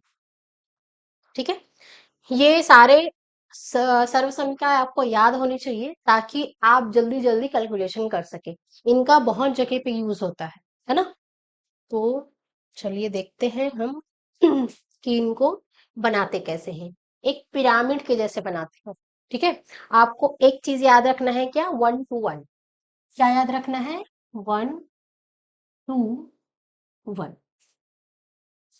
ठीक है, ये सारे सर्व समीकरण आपको याद होनी चाहिए, ताकि आप जल्दी जल्दी कैलकुलेशन कर सके। इनका बहुत जगह पे यूज होता है ना। तो चलिए देखते हैं हम कि इनको बनाते कैसे हैं। एक पिरामिड के जैसे बनाते हैं। ठीक है, आपको एक चीज याद रखना है, क्या? 1 to 1। क्या याद रखना है? 1 to 1,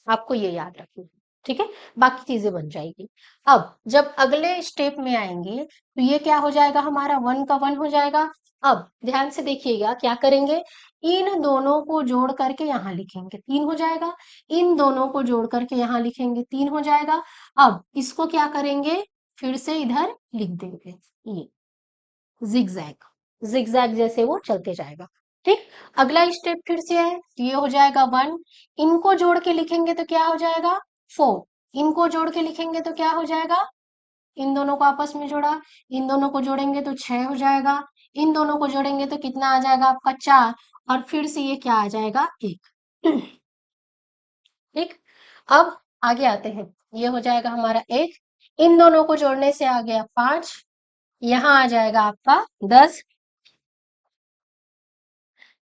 आपको ये याद रखना है। ठीक है, बाकी चीजें बन जाएगी। अब जब अगले स्टेप में आएंगे तो ये क्या हो जाएगा? हमारा 1 का 1 हो जाएगा। अब ध्यान से देखिएगा क्या करेंगे, इन दोनों को जोड़ करके यहाँ लिखेंगे, 3 हो जाएगा। इन दोनों को जोड़ करके यहाँ लिखेंगे, 3 हो जाएगा। अब इसको क्या करेंगे? फिर से इधर लिख देंगे, ये जिगजैग, जिगजैग जैसे वो चलते जाएगा। ठीक, अगला स्टेप फिर से है, ये हो जाएगा 1। इनको जोड़ के लिखेंगे तो क्या हो जाएगा? 4। इनको जोड़ के लिखेंगे तो क्या हो जाएगा? इन दोनों को आपस में जोड़ा, इन दोनों को जोड़ेंगे तो 6 हो जाएगा। इन दोनों को जोड़ेंगे तो कितना आ जाएगा आपका? 4। और फिर से ये क्या आ जाएगा? 1। ठीक, अब आगे आते हैं, ये हो जाएगा हमारा 1। इन दोनों को जोड़ने से आ गया 5। यहाँ आ जाएगा आपका 10।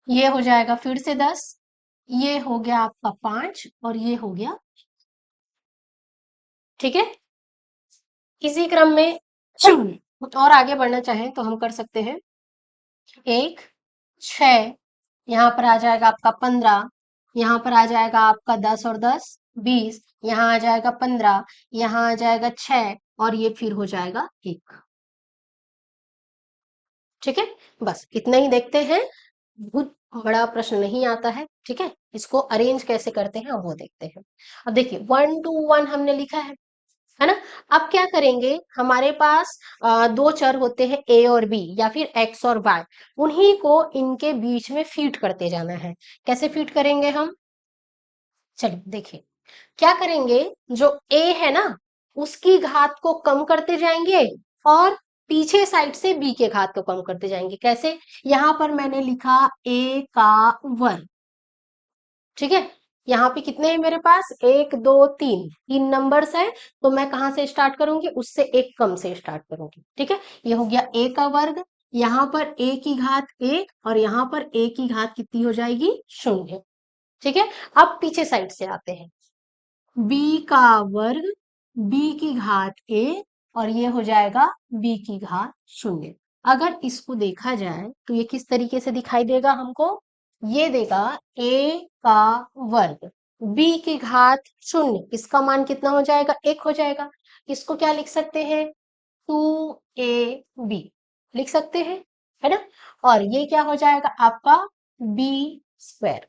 ये हो जाएगा फिर से 10। ये हो गया आपका 5 और ये हो गया। ठीक है, इसी क्रम में और आगे बढ़ना चाहें तो हम कर सकते हैं। 1 6, यहाँ पर आ जाएगा आपका 15, यहाँ पर आ जाएगा आपका 10 और 10 20, यहाँ आ जाएगा 15, यहाँ आ जाएगा 6 और ये फिर हो जाएगा 1। ठीक है, बस इतना ही देखते हैं, बहुत बड़ा प्रश्न नहीं आता है। ठीक है, इसको अरेंज कैसे करते हैं वो देखते हैं। अब देखिए 1 to 1 हमने लिखा है, है ना। अब क्या करेंगे, हमारे पास दो चर होते हैं ए और बी या फिर एक्स और वाई, उन्हीं को इनके बीच में फीड करते जाना है। कैसे फीड करेंगे हम, चलिए देखिए। क्या करेंगे, जो ए है ना उसकी घात को कम करते जाएंगे और पीछे साइड से बी के घात को कम करते जाएंगे। कैसे, यहां पर मैंने लिखा ए का वर्ग, ठीक है। यहाँ पे कितने हैं मेरे पास, एक दो तीन, तीन नंबर्स है, तो मैं कहां से स्टार्ट करूंगी, उससे एक कम से स्टार्ट करूंगी, ठीक है। ये हो गया ए का वर्ग, यहाँ पर ए की घात एक और यहाँ पर ए की घात कितनी हो जाएगी, शून्य, ठीक है। अब पीछे साइड से आते हैं, बी का वर्ग, बी की घात ए और ये हो जाएगा बी की घात शून्य। अगर इसको देखा जाए तो ये किस तरीके से दिखाई देगा हमको, ये देगा ए का वर्ग, बी की घात शून्य, इसका मान कितना हो जाएगा, एक हो जाएगा। इसको क्या लिख सकते हैं, 2ab लिख सकते हैं, है ना। और ये क्या हो जाएगा आपका बी स्क्वायर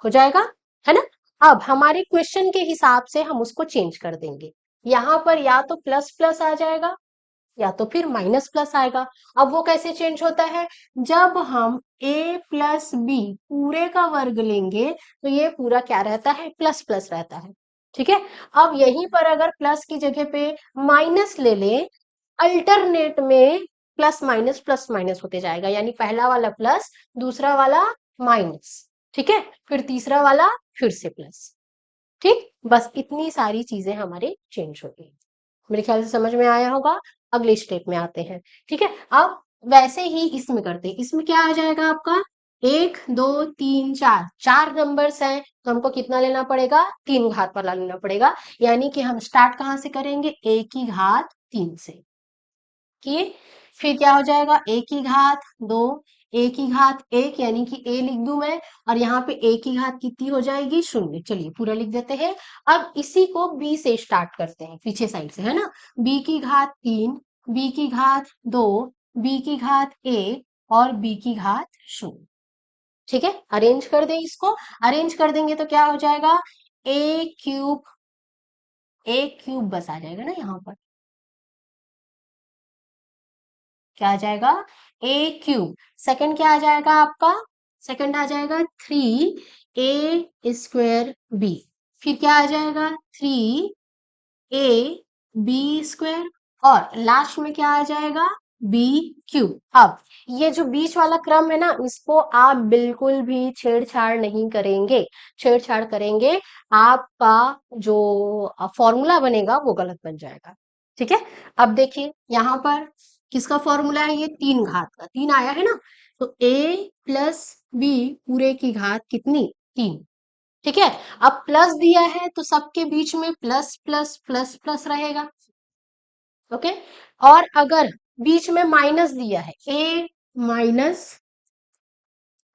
हो जाएगा, है ना। अब हमारे क्वेश्चन के हिसाब से हम उसको चेंज कर देंगे, यहाँ पर या तो प्लस प्लस आ जाएगा या तो फिर माइनस प्लस आएगा। अब वो कैसे चेंज होता है, जब हम a प्लस बी पूरे का वर्ग लेंगे तो ये पूरा क्या रहता है, प्लस प्लस रहता है, ठीक है। अब यहीं पर अगर प्लस की जगह पे माइनस ले ले, अल्टरनेट में प्लस माइनस होते जाएगा, यानी पहला वाला प्लस, दूसरा वाला माइनस, ठीक है, फिर तीसरा वाला फिर से प्लस, ठीक। बस इतनी सारी चीजें हमारे चेंज हो गई, मेरे ख्याल से समझ में आया होगा। अगले स्टेप में आते हैं, ठीक है। अब वैसे ही इसमें करते हैं, इसमें क्या आ जाएगा आपका, एक दो तीन चार, चार नंबर्स हैं तो हमको कितना लेना पड़ेगा, तीन घात वाला लेना पड़ेगा, यानी कि हम स्टार्ट कहाँ से करेंगे, ए की घात तीन से किए, फिर क्या हो जाएगा, ए की घात दो, ए की घात एक, यानी कि ए लिख दूं मैं, और यहाँ पे ए की घात कितनी हो जाएगी, शून्य। चलिए पूरा लिख देते हैं। अब इसी को बी से स्टार्ट करते हैं, पीछे साइड से, है ना। बी की घात तीन, बी की घात दो, बी की घात एक और बी की घात शून्य, ठीक है। अरेंज कर दें इसको, अरेंज कर देंगे तो क्या हो जाएगा, ए क्यूब, ए क्यूब बस आ जाएगा ना यहाँ पर, क्या आ जाएगा, ए क्यूब। सेकंड क्या आ जाएगा आपका, सेकंड आ जाएगा थ्री ए स्क्वायर बी, फिर क्या आ जाएगा, थ्री ए बी स्क्वायर, और लास्ट में क्या आ जाएगा, बी क्यूब। अब ये जो बीच वाला क्रम है ना, इसको आप बिल्कुल भी छेड़छाड़ नहीं करेंगे, छेड़छाड़ करेंगे आपका जो फॉर्मूला बनेगा वो गलत बन जाएगा, ठीक है। अब देखिए यहाँ पर किसका फॉर्मूला है, ये तीन घात का, तीन आया है ना, तो ए प्लस बी पूरे की घात कितनी, तीन, ठीक है। अब प्लस दिया है तो सबके बीच में प्लस प्लस प्लस प्लस रहेगा, ओके। और अगर बीच में माइनस दिया है, ए माइनस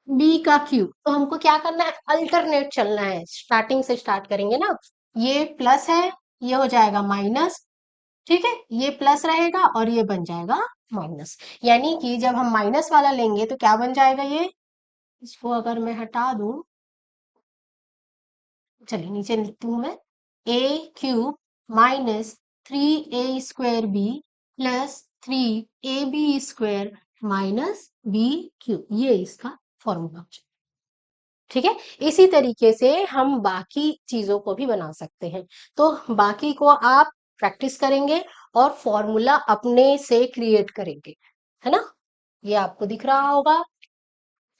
बी का क्यूब, तो हमको क्या करना है, अल्टरनेट चलना है, स्टार्टिंग से स्टार्ट करेंगे ना, ये प्लस है, ये हो जाएगा माइनस, ठीक है, ये प्लस रहेगा और ये बन जाएगा माइनस, यानी कि जब हम माइनस वाला लेंगे तो क्या बन जाएगा ये, इसको अगर मैं हटा दूं, चलिए नीचे लिखती हूँ मैं, A cube minus three A square B plus three A B square minus B cube, ये इसका फॉर्मूला, ठीक है। इसी तरीके से हम बाकी चीजों को भी बना सकते हैं, तो बाकी को आप प्रैक्टिस करेंगे और फॉर्मूला अपने से क्रिएट करेंगे, है ना, ये आपको दिख रहा होगा,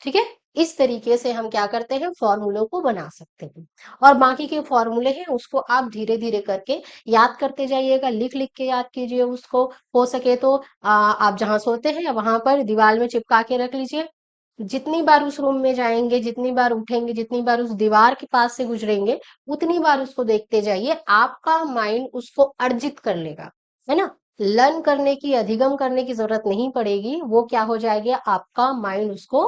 ठीक है। इस तरीके से हम क्या करते हैं, फॉर्मूलों को बना सकते हैं, और बाकी के फॉर्मूले हैं उसको आप धीरे धीरे करके याद करते जाइएगा, लिख लिख के याद कीजिए उसको, हो सके तो आप जहां सोते हैं वहां पर दीवार में चिपका के रख लीजिए, जितनी बार उस रूम में जाएंगे, जितनी बार उठेंगे, जितनी बार उस दीवार के पास से गुजरेंगे, उतनी बार उसको देखते जाइए, आपका माइंड उसको अर्जित कर लेगा, है ना। लर्न करने की, अधिगम करने की जरूरत नहीं पड़ेगी, वो क्या हो जाएगा, आपका माइंड उसको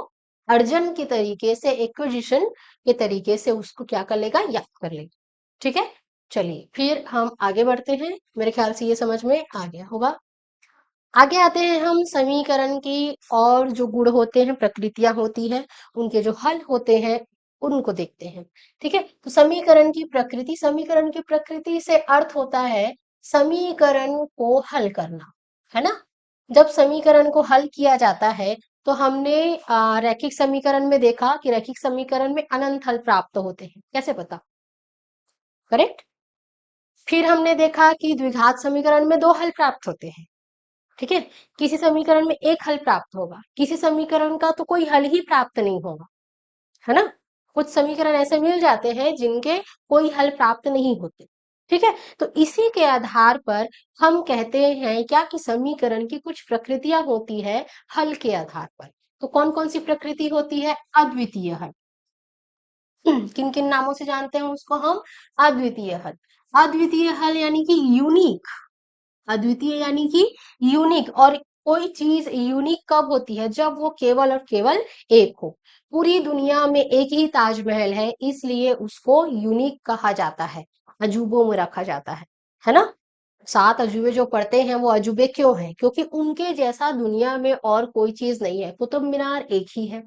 अर्जन के तरीके से, एक्विजिशन के तरीके से उसको क्या कर लेगा, याद कर लेगा, ठीक है। चलिए फिर हम आगे बढ़ते हैं, मेरे ख्याल से ये समझ में आ गया होगा। आगे आते हैं हम समीकरण की, और जो गुण होते हैं, प्रकृतियां होती हैं, उनके जो हल होते हैं उनको देखते हैं, ठीक है। तो समीकरण की प्रकृति, समीकरण की प्रकृति से अर्थ होता है समीकरण को हल करना, है ना। जब समीकरण को हल किया जाता है तो हमने रैखिक समीकरण में देखा कि रैखिक समीकरण में अनंत हल प्राप्त होते हैं, कैसे पता, करेक्ट। फिर हमने देखा कि द्विघात समीकरण में दो हल प्राप्त होते हैं, ठीक है। किसी समीकरण में एक हल प्राप्त होगा, किसी समीकरण का तो कोई हल ही प्राप्त नहीं होगा, है ना। कुछ समीकरण ऐसे मिल जाते हैं जिनके कोई हल प्राप्त नहीं होते, ठीक है। तो इसी के आधार पर हम कहते हैं क्या कि समीकरण की कुछ प्रकृतियां होती है हल के आधार पर। तो कौन कौन सी प्रकृति होती है? अद्वितीय हल। किन किन नामों से जानते हैं उसको हम? अद्वितीय हल। अद्वितीय हल यानी कि यूनिक। अद्वितीय यानी कि यूनिक। और कोई चीज यूनिक कब होती है? जब वो केवल और केवल एक हो। पूरी दुनिया में एक ही ताजमहल है, इसलिए उसको यूनिक कहा जाता है, अजूबों में रखा जाता है ना। सात अजूबे जो पढ़ते हैं वो अजूबे क्यों हैं? क्योंकि उनके जैसा दुनिया में और कोई चीज नहीं है। कुतुब मीनार एक ही है,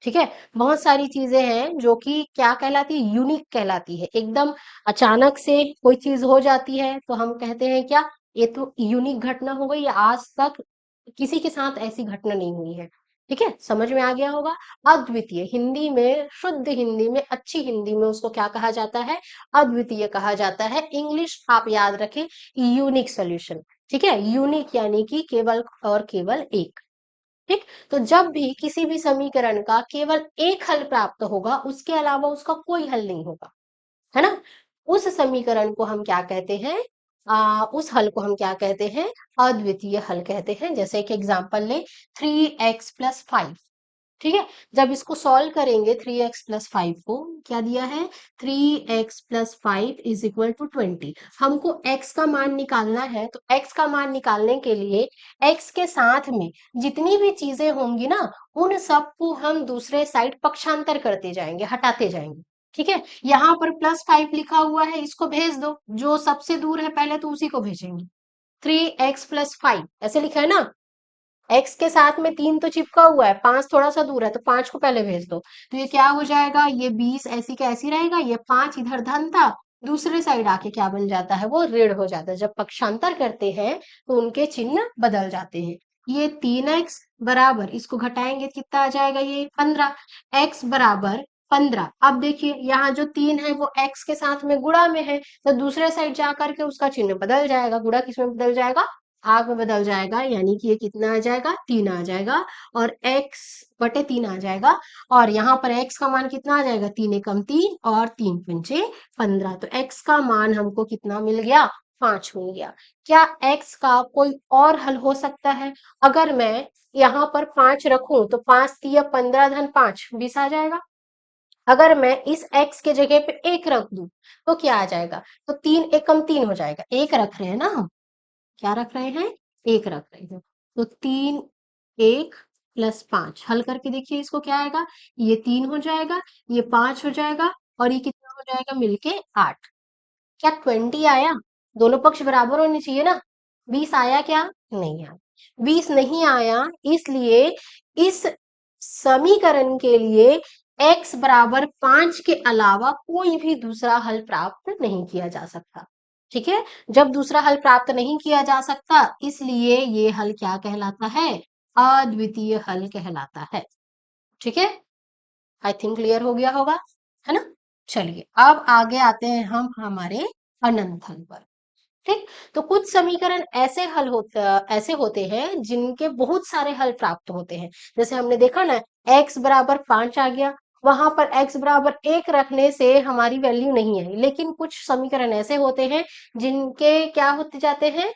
ठीक है। बहुत सारी चीजें हैं जो कि क्या कहलाती है? यूनिक कहलाती है। एकदम अचानक से कोई चीज हो जाती है तो हम कहते हैं क्या, ये तो यूनिक घटना हो गई, या आज तक किसी के साथ ऐसी घटना नहीं हुई है, ठीक है। समझ में आ गया होगा। अद्वितीय हिंदी में, शुद्ध हिंदी में, अच्छी हिंदी में उसको क्या कहा जाता है? अद्वितीय कहा जाता है। इंग्लिश आप याद रखें, यूनिक सॉल्यूशन, ठीक है। यूनिक यानी कि केवल और केवल एक, ठीक। तो जब भी किसी भी समीकरण का केवल एक हल प्राप्त होगा, उसके अलावा उसका कोई हल नहीं होगा, है ना, उस समीकरण को हम क्या कहते हैं? उस हल को हम क्या कहते हैं? अद्वितीय हल कहते हैं। जैसे एक एग्जांपल ले, 3x+5, ठीक है। जब इसको सॉल्व करेंगे 3x+5 को, क्या दिया है? 3x+5 = 20। हमको x का मान निकालना है, तो x का मान निकालने के लिए x के साथ में जितनी भी चीजें होंगी ना, उन सबको हम दूसरे साइड पक्षांतर करते जाएंगे, हटाते जाएंगे, ठीक है। यहाँ पर +5 लिखा हुआ है, इसको भेज दो, जो सबसे दूर है पहले तो उसी को भेजेंगे। 3x+5 ऐसे लिखा है ना, एक्स के साथ में 3 तो चिपका हुआ है, 5 थोड़ा सा दूर है, तो 5 को पहले भेज दो। तो ये क्या हो जाएगा? ये 20 ऐसी का ऐसी रहेगा, ये 5 इधर धन था, दूसरे साइड आके क्या बन जाता है? वो ऋण हो जाता है। जब पक्षांतर करते हैं तो उनके चिन्ह बदल जाते हैं। ये 3x बराबर, इसको घटाएंगे कितना आ जाएगा? ये 15। x बराबर 15। अब देखिए यहाँ जो 3 है वो x के साथ में गुणा में है, तो दूसरे साइड जा करके उसका चिन्ह बदल जाएगा। गुणा किसमें बदल जाएगा? भाग में बदल जाएगा, यानी कि ये कितना आ जाएगा? 3 आ जाएगा, और x/3 आ जाएगा। और यहाँ पर x का मान कितना आ जाएगा? 3 एकम 3 और 3×5 15। तो x का मान हमको कितना मिल गया? 5 मिल गया। क्या x का कोई और हल हो सकता है? अगर मैं यहाँ पर 5 रखूं तो 5×3 = 15 धन 5 20 आ जाएगा। अगर मैं इस x के जगह पे 1 रख दूं तो क्या आ जाएगा? तो 3 एकम 3 हो जाएगा। 1 रख रहे हैं ना हम, क्या रख रहे हैं? 1 रख रहे हैं। तो 3 1 + 5 हल करके देखिए, इसको क्या आएगा? ये 3 हो जाएगा, ये 5 हो जाएगा, और ये कितना हो जाएगा मिलके? 8। क्या 20 आया? दोनों पक्ष बराबर होने चाहिए ना। 20 आया क्या? नहीं आया। 20 नहीं आया, इसलिए इस समीकरण के लिए x बराबर 5 के अलावा कोई भी दूसरा हल प्राप्त नहीं किया जा सकता, ठीक है। जब दूसरा हल प्राप्त नहीं किया जा सकता, इसलिए ये हल क्या कहलाता है? अद्वितीय हल कहलाता है, ठीक है। आई थिंक क्लियर हो गया होगा, है ना। चलिए अब आगे आते हैं हम हमारे अनंत हल पर, ठीक। तो कुछ समीकरण ऐसे होते हैं जिनके बहुत सारे हल प्राप्त होते हैं। जैसे हमने देखा ना, x बराबर 5 आ गया, वहां पर x बराबर 1 रखने से हमारी वैल्यू नहीं आई। लेकिन कुछ समीकरण ऐसे होते हैं जिनके क्या होते जाते हैं?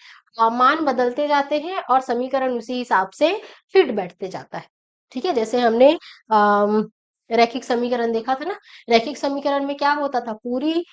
मान बदलते जाते हैं, और समीकरण उसी हिसाब से फिट बैठते जाता है, ठीक है। जैसे हमने रैखिक समीकरण देखा था ना। रैखिक समीकरण में क्या होता था? पूरी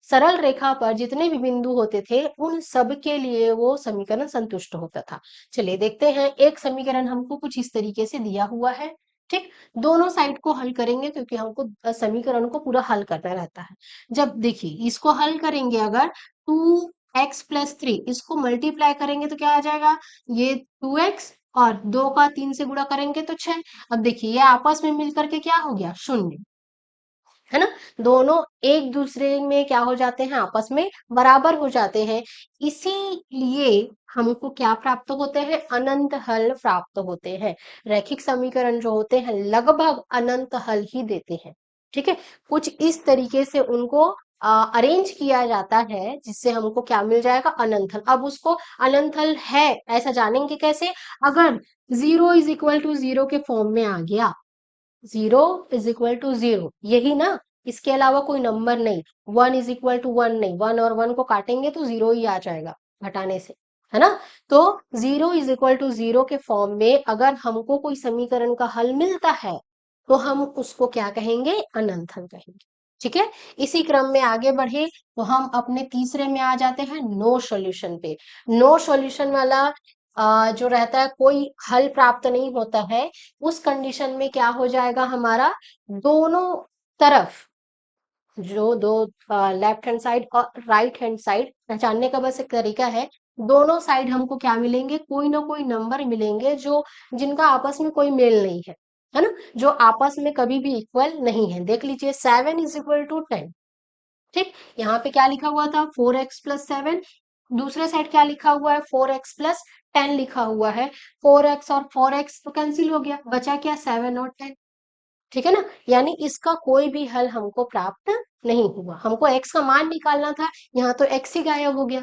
सरल रेखा पर जितने भी बिंदु होते थे, उन सब के लिए वो समीकरण संतुष्ट होता था। चलिए देखते हैं, एक समीकरण हमको कुछ इस तरीके से दिया हुआ है, ठीक। दोनों साइड को हल करेंगे क्योंकि हमको समीकरण को पूरा हल करना रहता है। जब देखिए इसको हल करेंगे, अगर 2x+3 इसको मल्टीप्लाई करेंगे तो क्या आ जाएगा? ये 2x, और 2 का 3 से गुणा करेंगे तो 6। अब देखिए ये आपस में मिलकर के क्या हो गया? 0। है ना। दोनों एक दूसरे में क्या हो जाते हैं, आपस में बराबर हो जाते हैं। इसीलिए हमको क्या प्राप्त होते हैं, अनंत हल प्राप्त होते हैं। रैखिक समीकरण जो होते हैं लगभग अनंत हल ही देते हैं। ठीक है, कुछ इस तरीके से उनको अरेंज किया जाता है जिससे हमको क्या मिल जाएगा, अनंत हल। अब उसको अनंत हल है ऐसा जानेंगे कैसे, अगर 0 = 0 के फॉर्म में आ गया, 0 = 0 यही ना, इसके अलावा कोई नंबर नहीं। 1 = 1 नहीं, 1 और 1 को काटेंगे तो 0 ही आ जाएगा घटाने से, है ना। तो 0 = 0 के फॉर्म में अगर हमको कोई समीकरण का हल मिलता है तो हम उसको क्या कहेंगे, अनंत हल कहेंगे। ठीक है, इसी क्रम में आगे बढ़े तो हम अपने तीसरे में आ जाते हैं, नो सॉल्यूशन पे। नो सॉल्यूशन वाला जो रहता है, कोई हल प्राप्त नहीं होता है, उस कंडीशन में क्या हो जाएगा हमारा, दोनों तरफ जो दो लेफ्ट हैंड साइड और राइट हैंड साइड पहचानने का बस एक तरीका है, दोनों साइड हमको क्या मिलेंगे, कोई ना कोई नंबर मिलेंगे जो जिनका आपस में कोई मेल नहीं है ना, जो आपस में कभी भी इक्वल नहीं है। देख लीजिए 7 = 10। ठीक, यहाँ पे क्या लिखा हुआ था, 4x + 7। दूसरे साइड क्या लिखा हुआ है, 4x + 10 लिखा हुआ है। 4x और 4x तो कैंसिल हो गया, बचा क्या, 7 और 10। ठीक है ना, यानी इसका कोई भी हल हमको प्राप्त नहीं हुआ। हमको x का मान निकालना था, यहाँ तो x ही गायब हो गया।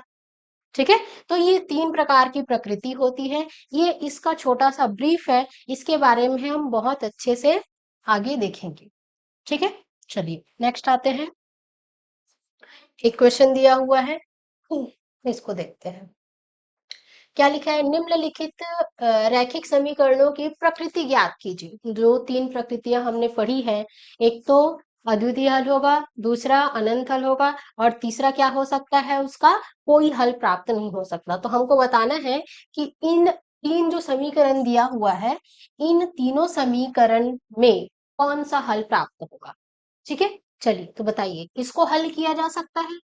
ठीक है, तो ये 3 प्रकार की प्रकृति होती है। ये इसका छोटा सा ब्रीफ है, इसके बारे में हम बहुत अच्छे से आगे देखेंगे। ठीक है, चलिए नेक्स्ट आते हैं। एक क्वेश्चन दिया हुआ है, इसको देखते हैं। क्या लिखा है, निम्नलिखित रैखिक समीकरणों की प्रकृति ज्ञात कीजिए। जो 3 प्रकृतियां हमने पढ़ी है, एक तो अद्वितीय हल होगा, दूसरा अनंत हल होगा, और तीसरा क्या हो सकता है, उसका कोई हल प्राप्त नहीं हो सकता। तो हमको बताना है कि इन 3 जो समीकरण दिया हुआ है, इन तीनों समीकरण में कौन सा हल प्राप्त होगा। ठीक है, चलिए तो बताइए, इसको हल किया जा सकता है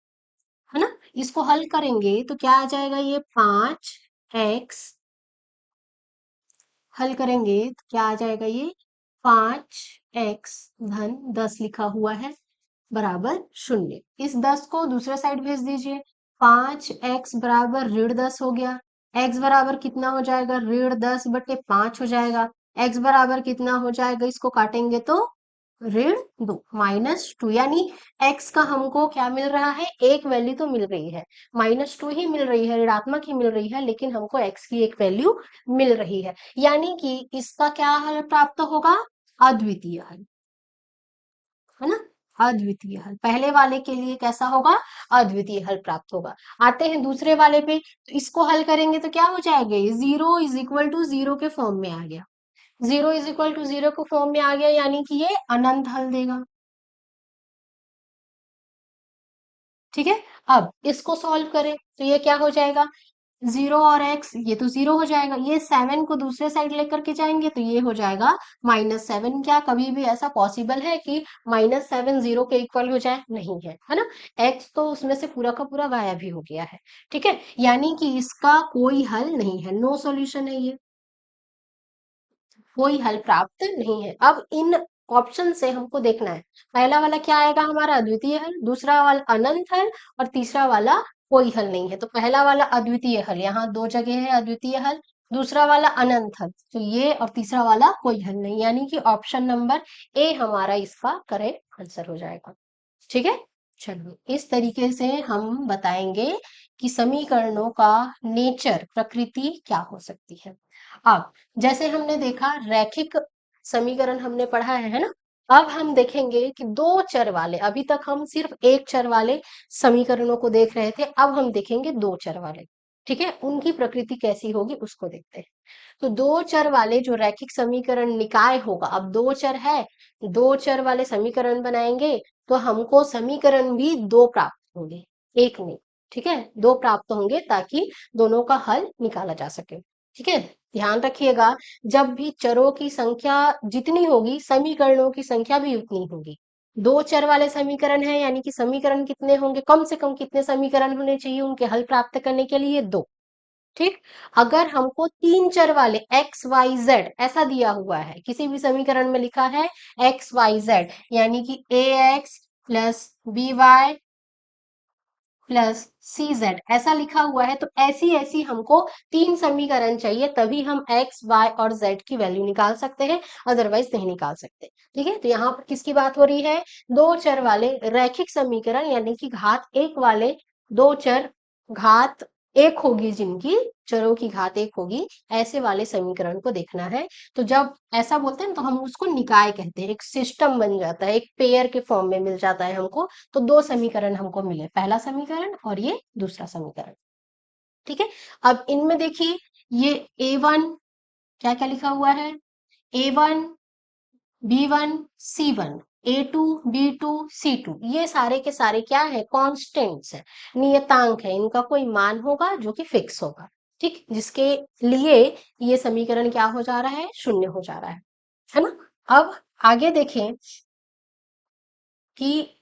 ना। इसको हल करेंगे तो क्या आ जाएगा, ये 5x हल करेंगे तो क्या आ जाएगा, ये 5x + 10 लिखा हुआ है बराबर 0। इस 10 को दूसरे साइड भेज दीजिए, 5x बराबर ऋण 10 हो गया। x बराबर कितना हो जाएगा, ऋण 10/5 हो जाएगा। x बराबर कितना हो जाएगा, इसको काटेंगे तो ऋण 2 -2, यानी x का हमको क्या मिल रहा है, एक वैल्यू तो मिल रही है, -2 ही मिल रही है, ऋणात्मक ही मिल रही है, लेकिन हमको x की एक वैल्यू मिल रही है, यानी कि इसका क्या हल प्राप्त होगा, अद्वितीय हल, है ना। अद्वितीय हल पहले वाले के लिए कैसा होगा, अद्वितीय हल प्राप्त होगा। आते हैं दूसरे वाले पे, तो इसको हल करेंगे तो क्या हो जाएगा, ये 0 = 0 के फॉर्म में आ गया। 0 = 0 के फॉर्म में आ गया, यानी कि ये अनंत हल देगा। ठीक है, अब इसको सॉल्व करें तो ये क्या हो जाएगा, 0 और x, ये तो 0 हो जाएगा। ये 7 को दूसरे साइड लेकर के जाएंगे तो ये हो जाएगा -7। क्या कभी भी ऐसा पॉसिबल है कि -7 0 के इक्वल हो जाए, नहीं है ना। x तो उसमें से पूरा का पूरा गायब ही हो गया है। ठीक है, यानी कि इसका कोई हल नहीं है, नो सॉल्यूशन है ये, कोई हल प्राप्त नहीं है। अब इन ऑप्शन से हमको देखना है, पहला वाला क्या आएगा हमारा, अद्वितीय हल, दूसरा वाला अनंत हल, और तीसरा वाला कोई हल नहीं है। तो पहला वाला अद्वितीय हल, यहाँ 2 जगह है अद्वितीय हल, दूसरा वाला अनंत हल, तो ये, और तीसरा वाला कोई हल नहीं, यानी कि ऑप्शन नंबर ए हमारा इसका करेक्ट आंसर हो जाएगा। ठीक है, चलो इस तरीके से हम बताएंगे कि समीकरणों का नेचर, प्रकृति क्या हो सकती है। अब जैसे हमने देखा रैखिक समीकरण हमने पढ़ा है ना। अब हम देखेंगे कि 2 चर वाले, अभी तक हम सिर्फ 1 चर वाले समीकरणों को देख रहे थे, अब हम देखेंगे 2 चर वाले। ठीक है, उनकी प्रकृति कैसी होगी उसको देखते हैं। तो 2 चर वाले जो रैखिक समीकरण निकाय होगा, अब 2 चर है, 2 चर वाले समीकरण बनाएंगे तो हमको समीकरण भी 2 प्राप्त होंगे, एक नहीं। ठीक है, 2 प्राप्त होंगे ताकि दोनों का हल निकाला जा सके। ठीक है, ध्यान रखिएगा, जब भी चरों की संख्या जितनी होगी, समीकरणों की संख्या भी उतनी होगी। 2 चर वाले समीकरण है, यानी कि समीकरण कितने होंगे, कम से कम कितने समीकरण होने चाहिए उनके हल प्राप्त करने के लिए, 2। ठीक। अगर हमको तीन चर वाले एक्स वाई जेड ऐसा दिया हुआ है, किसी भी समीकरण में लिखा है एक्स वाई जेड, यानी कि A X plus B Y plus C Z ऐसा लिखा हुआ है, तो ऐसी ऐसी हमको तीन समीकरण चाहिए, तभी हम एक्स वाई और जेड की वैल्यू निकाल सकते हैं, अदरवाइज नहीं निकाल सकते। ठीक है, तो यहाँ पर किसकी बात हो रही है? दो चर वाले रैखिक समीकरण, यानी कि घात एक वाले दो चर, घात एक होगी जिनकी, चरों की घात एक होगी, ऐसे वाले समीकरण को देखना है। तो जब ऐसा बोलते हैं ना, तो हम उसको निकाय कहते हैं, एक सिस्टम बन जाता है, एक पेयर के फॉर्म में मिल जाता है हमको। तो दो समीकरण हमको मिले, पहला समीकरण और ये दूसरा समीकरण। ठीक है, अब इनमें देखिए, ये A1 क्या क्या लिखा हुआ है? A1 B1 C1, A2 B2 C2, ये सारे के सारे क्या है? कांस्टेंट्स है, नियतांक है, इनका कोई मान होगा जो कि फिक्स होगा। ठीक, जिसके लिए ये समीकरण क्या हो जा रहा है? शून्य हो जा रहा है ना। अब आगे देखें कि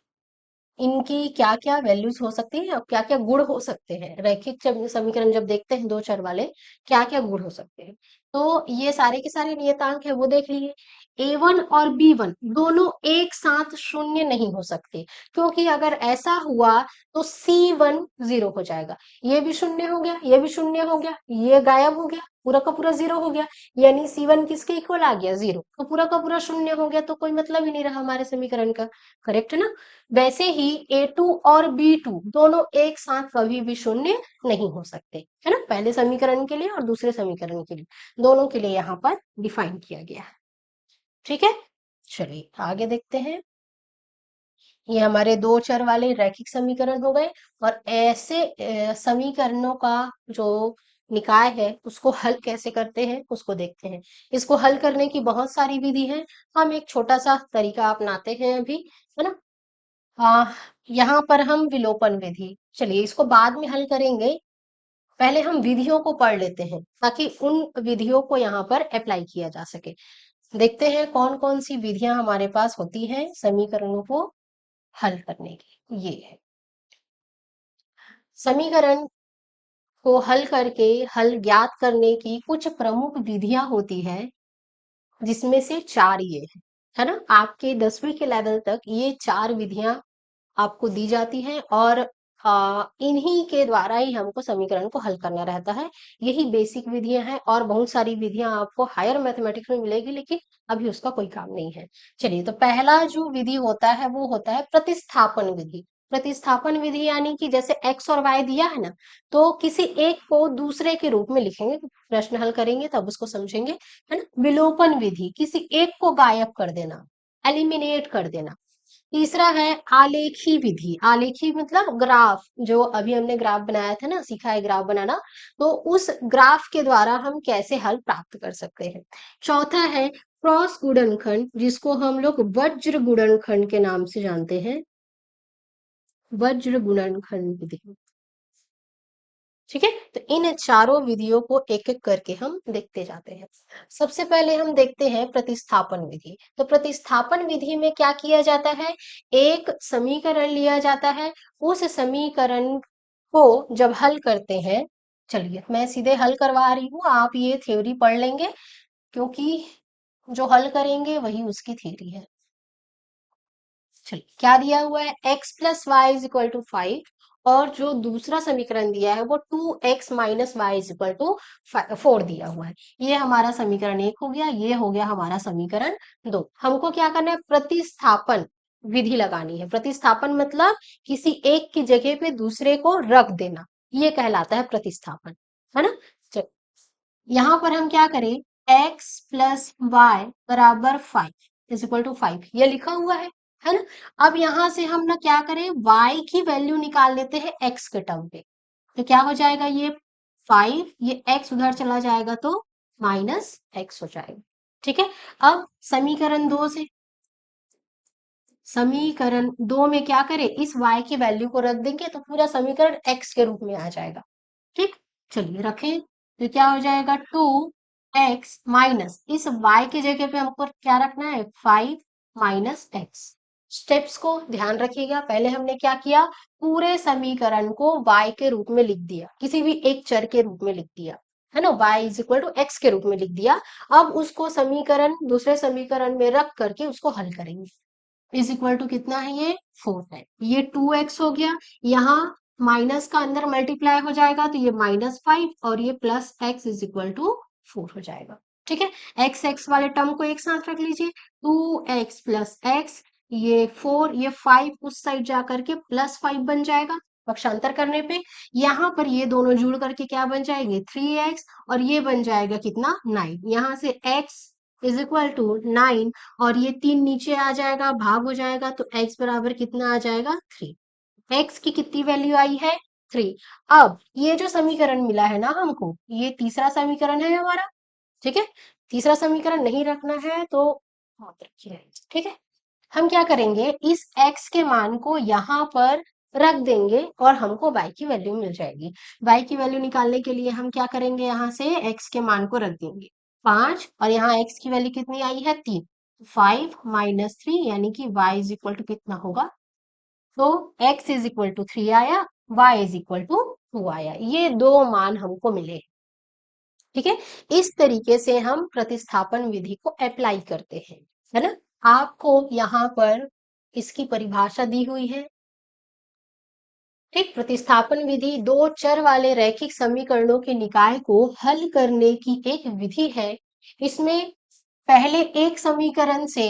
इनकी क्या क्या वैल्यूज हो सकती है और क्या क्या गुण हो सकते हैं। रैखिक समीकरण जब देखते हैं दो चर वाले, क्या क्या गुण हो सकते हैं, तो ये सारे के सारे नियतांक है वो देख लीजिए। A1 और B1 दोनों एक साथ शून्य नहीं हो सकते, क्योंकि अगर ऐसा हुआ तो C1 जीरो हो जाएगा, ये भी शून्य हो गया, ये भी शून्य हो गया, ये गायब हो गया, पूरा का पूरा जीरो हो गया, यानी C1 किसके इक्वल आ गया? जीरो, तो पूरा का पूरा शून्य हो गया, तो कोई मतलब ही नहीं रहा हमारे समीकरण का। करेक्ट है ना। वैसे ही A2 और B2 दोनों एक साथ कभी भी शून्य नहीं हो सकते, है ना, पहले समीकरण के लिए और दूसरे समीकरण के लिए, दोनों के लिए यहाँ पर डिफाइन किया गया है। ठीक है, चलिए आगे देखते हैं। ये हमारे दो चर वाले रैखिक समीकरण हो गए, और ऐसे समीकरणों का जो निकाय है उसको हल कैसे करते हैं उसको देखते हैं। इसको हल करने की बहुत सारी विधि है, हम एक छोटा सा तरीका अपनाते हैं अभी, है ना। आ, यहाँ पर हम विलोपन विधि, चलिए इसको बाद में हल करेंगे, पहले हम विधियों को पढ़ लेते हैं ताकि उन विधियों को यहाँ पर अप्लाई किया जा सके। देखते हैं कौन कौन सी विधियां हमारे पास होती हैं समीकरणों को हल करने की। ये है समीकरण को हल करके हल ज्ञात करने की कुछ प्रमुख विधियां होती है, जिसमें से चार ये है ना। आपके 10वीं के लेवल तक ये चार विधियां आपको दी जाती हैं, और इन्हीं के द्वारा ही हमको समीकरण को हल करना रहता है। यही बेसिक विधियां हैं, और बहुत सारी विधियां आपको हायर मैथमेटिक्स में मिलेगी, लेकिन अभी उसका कोई काम नहीं है। चलिए, तो पहला जो विधि होता है वो होता है प्रतिस्थापन विधि। प्रतिस्थापन विधि यानी कि जैसे एक्स और वाई दिया है ना, तो किसी एक को दूसरे के रूप में लिखेंगे, प्रश्न हल करेंगे तब उसको समझेंगे, है ना। विलोपन विधि, किसी एक को गायब कर देना, एलिमिनेट कर देना। तीसरा है आलेखी विधि। आलेखी मतलब ग्राफ, जो अभी हमने ग्राफ बनाया था ना, सीखा है ग्राफ बनाना, तो उस ग्राफ के द्वारा हम कैसे हल प्राप्त कर सकते हैं। चौथा है क्रॉस गुणनखंड, जिसको हम लोग वज्र गुणनखंड के नाम से जानते हैं, वज्र गुणनखंड विधि। ठीक है, तो इन चारों विधियों को एक एक करके हम देखते जाते हैं। सबसे पहले हम देखते हैं प्रतिस्थापन विधि। तो प्रतिस्थापन विधि में क्या किया जाता है? एक समीकरण लिया जाता है, उस समीकरण को जब हल करते हैं, चलिए मैं सीधे हल करवा रही हूँ, आप ये थ्योरी पढ़ लेंगे, क्योंकि जो हल करेंगे वही उसकी थ्योरी है। चलिए, क्या दिया हुआ है? x plus Y is equal to 5, और जो दूसरा समीकरण दिया है वो 2x minus Y is equal to 4 दिया हुआ है। ये हमारा समीकरण एक हो गया, ये हो गया हमारा समीकरण दो। हमको क्या करना है? प्रतिस्थापन विधि लगानी है। प्रतिस्थापन मतलब किसी एक की जगह पे दूसरे को रख देना, ये कहलाता है प्रतिस्थापन, है ना। चल, यहाँ पर हम क्या करें? x प्लस वाई बराबर 5 इज इक्वल टू 5, ये लिखा हुआ है ना। अब यहाँ से हम ना क्या करें? y की वैल्यू निकाल लेते हैं x के टर्म पे, तो क्या हो जाएगा? ये 5, ये x उधर चला जाएगा तो माइनस x हो जाएगा। ठीक है, अब समीकरण दो से, समीकरण दो में क्या करें? इस y की वैल्यू को रख देंगे तो पूरा समीकरण x के रूप में आ जाएगा। ठीक, चलिए रखें, तो क्या हो जाएगा? 2x माइनस, इस y की जगह पे हमको क्या रखना है? 5 माइनस एक्स। स्टेप्स को ध्यान रखिएगा। पहले हमने क्या किया, पूरे समीकरण को y के रूप में लिख दिया, किसी भी एक चर के रूप में लिख दिया, है ना, y is equal to X के रूप में लिख दिया। अब उसको समीकरण, दूसरे समीकरण में रख करके उसको हल करेंगे। इज इक्वल टू कितना है, ये 4 है, ये 2x हो गया, यहाँ माइनस का अंदर मल्टीप्लाई हो जाएगा तो ये -5 और ये plus x is equal to 4 हो जाएगा। ठीक है, एक्स एक्स वाले टर्म को एक साथ रख लीजिए, 2x प्लस एक्स, ये 4, ये 5 उस साइड जा करके +5 बन जाएगा पक्षांतर करने पे। यहाँ पर ये दोनों जुड़ करके क्या बन जाएंगे, 3x, और ये बन जाएगा कितना, 9। यहाँ से x इज इक्वल टू 9 और ये 3 नीचे आ जाएगा, भाग हो जाएगा, तो x बराबर कितना आ जाएगा, 3। x की कितनी वैल्यू आई है, 3। अब ये जो समीकरण मिला है ना हमको, ये तीसरा समीकरण है हमारा। ठीक है, तीसरा समीकरण नहीं रखना है तो मत रखिए। ठीक है, हम क्या करेंगे, इस x के मान को यहाँ पर रख देंगे और हमको y की वैल्यू मिल जाएगी। y की वैल्यू निकालने के लिए हम क्या करेंगे, यहाँ से x के मान को रख देंगे 5, और यहाँ x की वैल्यू कितनी आई है, 3। 5 माइनस 3 यानी कि y इज इक्वल टू कितना होगा, तो x इज इक्वल टू 3 आया, y इज इक्वल टू 2 आया। ये दो मान हमको मिले। ठीक है, इस तरीके से हम प्रतिस्थापन विधि को अप्लाई करते हैं, है ना। आपको यहाँ पर इसकी परिभाषा दी हुई है। ठीक, प्रतिस्थापन विधि दो चर वाले रैखिक समीकरणों के निकाय को हल करने की एक विधि है। इसमें पहले एक समीकरण से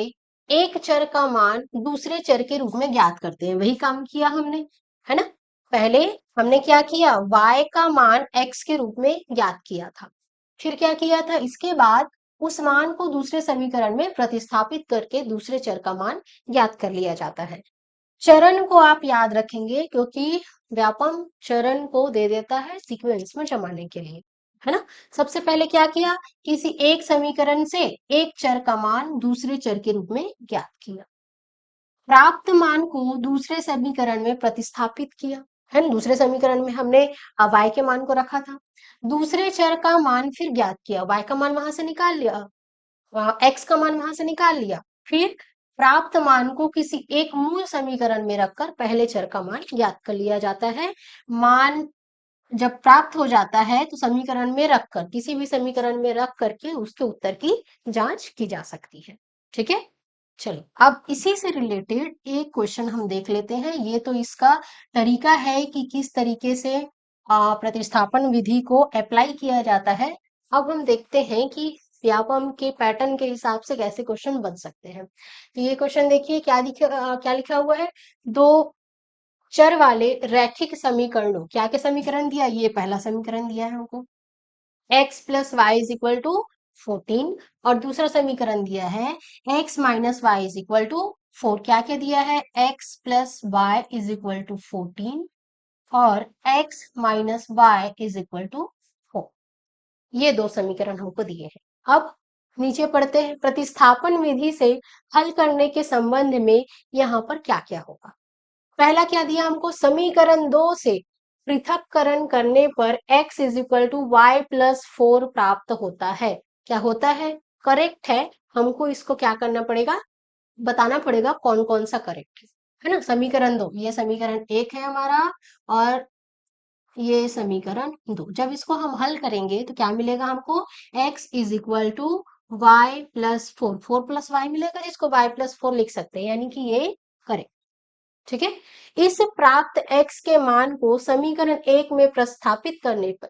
एक चर का मान दूसरे चर के रूप में ज्ञात करते हैं, वही काम किया हमने, है ना। पहले हमने क्या किया, y का मान x के रूप में ज्ञात किया था। फिर क्या किया था, इसके बाद उस मान को दूसरे समीकरण में प्रतिस्थापित करके दूसरे चर का मान ज्ञात कर लिया जाता है। चरण को आप याद रखेंगे क्योंकि व्यापम चरण को दे देता है सीक्वेंस में जमाने के लिए, है ना। सबसे पहले क्या किया, किसी एक समीकरण से एक चर का मान दूसरे चर के रूप में ज्ञात किया, प्राप्त मान को दूसरे समीकरण में प्रतिस्थापित किया, है ना। दूसरे समीकरण में हमने y के मान को रखा था, दूसरे चर का मान फिर ज्ञात किया, y का मान वहां से निकाल लिया, x का मान वहां से निकाल लिया, फिर प्राप्त मान को किसी एक मूल समीकरण में रखकर पहले चर का मान ज्ञात कर लिया जाता है। मान जब प्राप्त हो जाता है तो समीकरण में रखकर, किसी भी समीकरण में रख करके उसके उत्तर की जांच की जा सकती है। ठीक है, चलो अब इसी से रिलेटेड एक क्वेश्चन हम देख लेते हैं। ये तो इसका तरीका है कि किस तरीके से प्रतिस्थापन विधि को अप्लाई किया जाता है। अब हम देखते हैं कि व्यापम के पैटर्न के हिसाब से कैसे क्वेश्चन बन सकते हैं। तो ये क्वेश्चन देखिए, क्या लिखा हुआ है, दो चर वाले रैखिक समीकरणों, क्या क्या समीकरण दिया, ये पहला समीकरण दिया है हमको, x plus Y is equal to 14, और दूसरा समीकरण दिया है x minus Y is equal to 4। क्या क्या दिया है, x plus Y is equal to 14 और x minus Y is equal to 4। ये दो समीकरण हमको दिए हैं। अब नीचे पढ़ते हैं, प्रतिस्थापन विधि से हल करने के संबंध में यहाँ पर क्या क्या होगा। पहला क्या दिया हमको, समीकरण 2 से पृथक्करण करने पर x is equal to Y plus 4 प्राप्त होता है। क्या होता है, करेक्ट है। हमको इसको क्या करना पड़ेगा, बताना पड़ेगा कौन कौन सा करेक्ट है ना। समीकरण 2, ये समीकरण 1 है हमारा, और ये समीकरण 2। जब इसको हम हल करेंगे तो क्या मिलेगा हमको, x is equal to Y plus 4, 4 plus Y मिलेगा, जिसको y प्लस 4 लिख सकते हैं, यानी कि ये करेक्ट। ठीक है, इस प्राप्त x के मान को समीकरण 1 में प्रस्थापित करने पर